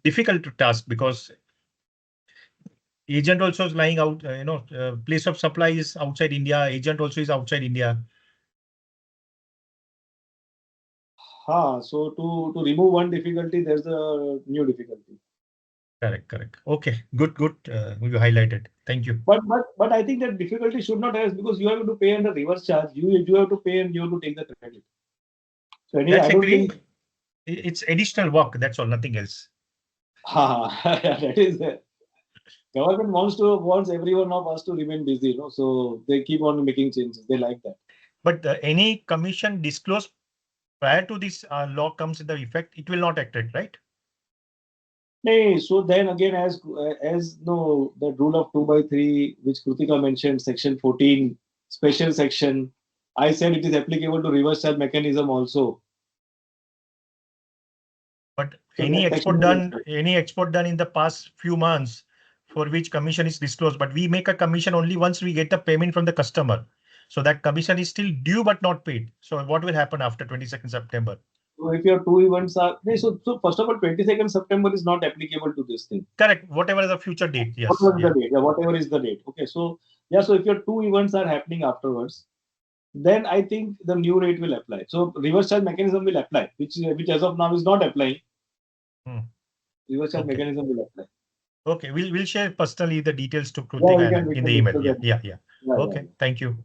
difficult to task because agent also is lying out, place of supply is outside India, agent also is outside India. So to remove one difficulty, there's a new difficulty. Correct. Okay, good. You highlighted. Thank you. But I think that difficulty should not arise because you have to pay under reverse charge. You have to pay and you have to take the credit. So anyway, That's I don't think it's additional work. That's all, nothing else. that is government wants everyone of us to remain busy, so they keep on making changes. They like that. But any commission disclosed prior to this law comes into effect, it will not activate, right? Hey, so then again, as no, the rule of 2/3, which Krutika mentioned, section 14, special section, I said it is applicable to reverse charge mechanism also. But So any that export section done in the past few months for which commission is disclosed, but we make a commission only once we get the payment from the customer. So that commission is still due but not paid. So what will happen after 22nd September? So if your two events are so first of all, 22nd September is not applicable to this thing. Correct. Whatever is the future date. Yes. Whatever is the date. Yeah, whatever is the date. Okay. So so if your two events are happening afterwards, then I think the new rate will apply. So reverse charge mechanism will apply, which as of now is not applying. Reverse charge mechanism will apply. Okay, we'll share personally the details to Krutika in the email. Yeah. Okay. Thank you.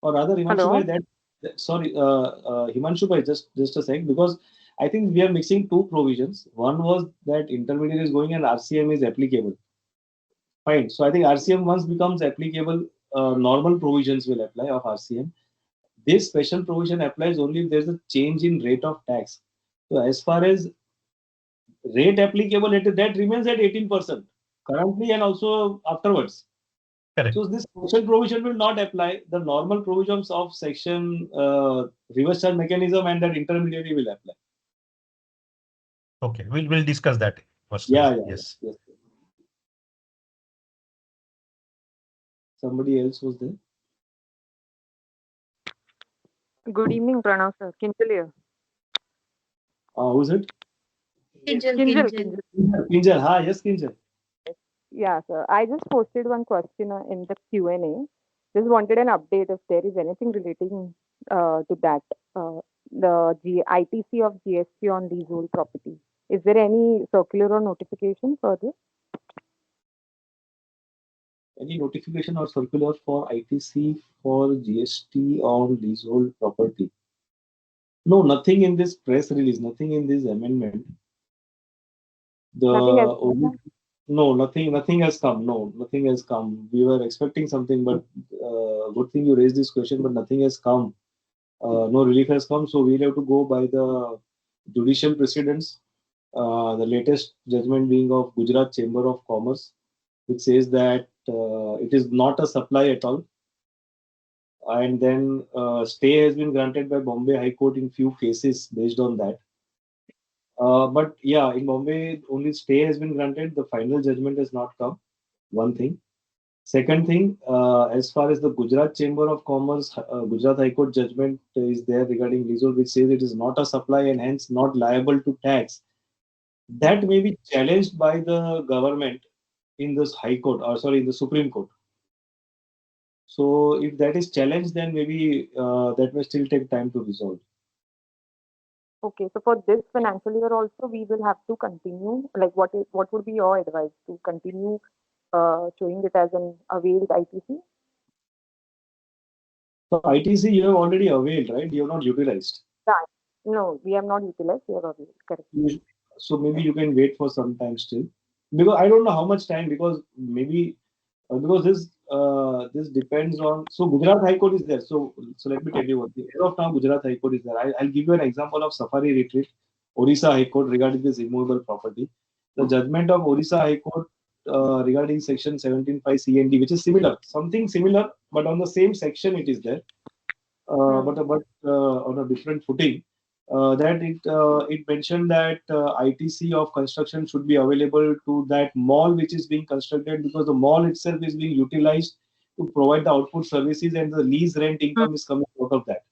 Or rather, Himanshu bhai, sorry, Himanshu bhai, just a sec, because I think we are mixing two provisions. One was that intermediary is going and RCM is applicable. Fine. So I think RCM once becomes applicable, normal provisions will apply of RCM. This special provision applies only if there's a change in rate of tax. So as far as rate applicable, that remains at 18% currently and also afterwards. Correct. So this special provision will not apply. The normal provisions of section reverse charge mechanism and that intermediary will apply. Okay, we'll discuss that first. Yes. Somebody else was there. Good evening, Pranav sir. Kinjal here. Who's it? Kinjal. Kinjal. Yes, Kinjal. Yeah, sir. I just posted one question in the Q&A. Just wanted an update if there is anything relating to that, the ITC of GST on leasehold property. Is there any circular or notification for this? Any notification or circular for ITC for GST on leasehold property? No, nothing in this press release, nothing in this amendment. No, nothing has come. No, nothing has come. We were expecting something, but good thing you raised this question, but nothing has come. No relief has come, so we'll have to go by the judicial precedents. The latest judgment being of Gujarat Chamber of Commerce, which says that it is not a supply at all. And then stay has been granted by Bombay High Court in few cases based on that. But yeah, in Bombay, only stay has been granted. The final judgment has not come. One thing. Second thing, as far as the Gujarat Chamber of Commerce, Gujarat High Court judgment is there regarding leasehold, which says it is not a supply and hence not liable to tax. That may be challenged by the government in this High Court, in the Supreme Court. So if that is challenged, then maybe that may still take time to resolve. Okay, so for this financial year also, we will have to continue. Like, what would be your advice to continue showing it as an availed ITC? So ITC you have already availed, right? You have not utilized. No, we have not utilized. We have availed. Correct. So maybe you can wait for some time still, because I don't know how much time. Because maybe because this depends on. So Gujarat High Court is there. So let me tell you what. As of now, Gujarat High Court is there. I'll give you an example of Safari Retreat, Orissa High Court regarding this immovable property. The judgment of Orissa High Court regarding section 17.5 CND, which is similar, something similar, but on the same section it is there, but on a different footing. That it mentioned that ITC of construction should be available to that mall which is being constructed, because the mall itself is being utilized to provide the output services and the lease rent income is coming out of that.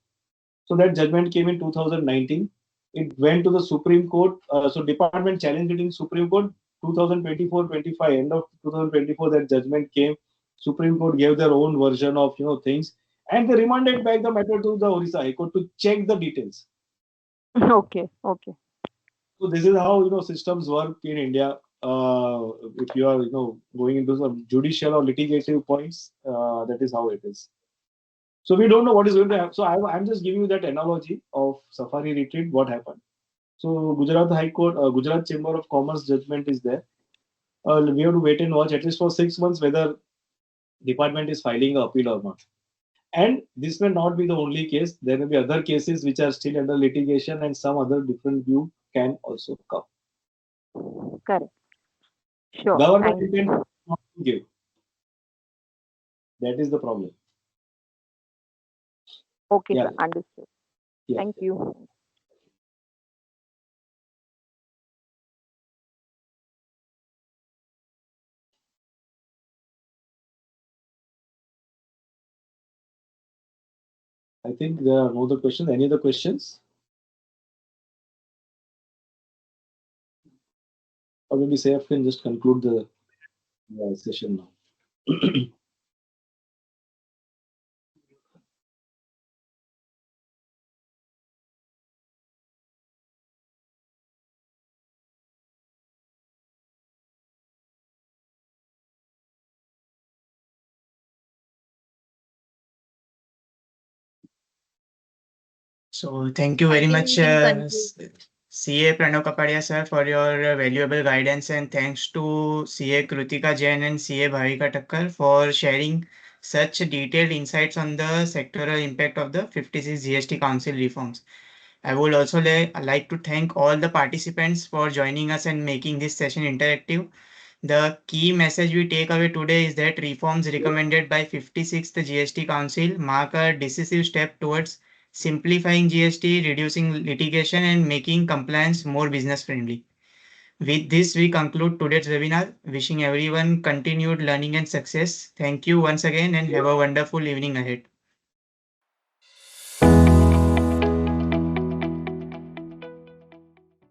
So that judgment came in 2019. It went to the Supreme Court. So department challenged it in Supreme Court 2024-25. End of 2024, that judgment came. Supreme Court gave their own version of things, and they remanded back the matter to the Orissa High Court to check the details. Okay. So this is how systems work in India. If you are going into some judicial or litigative points, that is how it is. So we don't know what is going to happen. So I'm just giving you that analogy of Safari Retreat. What happened? So Gujarat High Court, Gujarat Chamber of Commerce judgment is there. We have to wait and watch at least for 6 months whether department is filing an appeal or not. And this may not be the only case. There may be other cases which are still under litigation, and some other different view can also come. Correct. Sure. Government Thank intends you. not to give. That is the problem. Okay, Yeah. sir. Understood. Yeah. Thank you. I think there are no other questions. Any other questions? Or maybe Saif can just conclude the session now. So thank you I very think much, we can conclude. CA Pranav Kapadia sir, for your valuable guidance, and thanks to CA Krutika Jain and CA Bhavika Thakkar for sharing such detailed insights on the sectoral impact of the 56 GST Council reforms. I would also like to thank all the participants for joining us and making this session interactive. The key message we take away today is that reforms recommended by 56th GST Council mark a decisive step towards simplifying GST, reducing litigation, and making compliance more business friendly. With this, we conclude today's webinar. Wishing everyone continued learning and success. Thank you once again and have a wonderful evening ahead.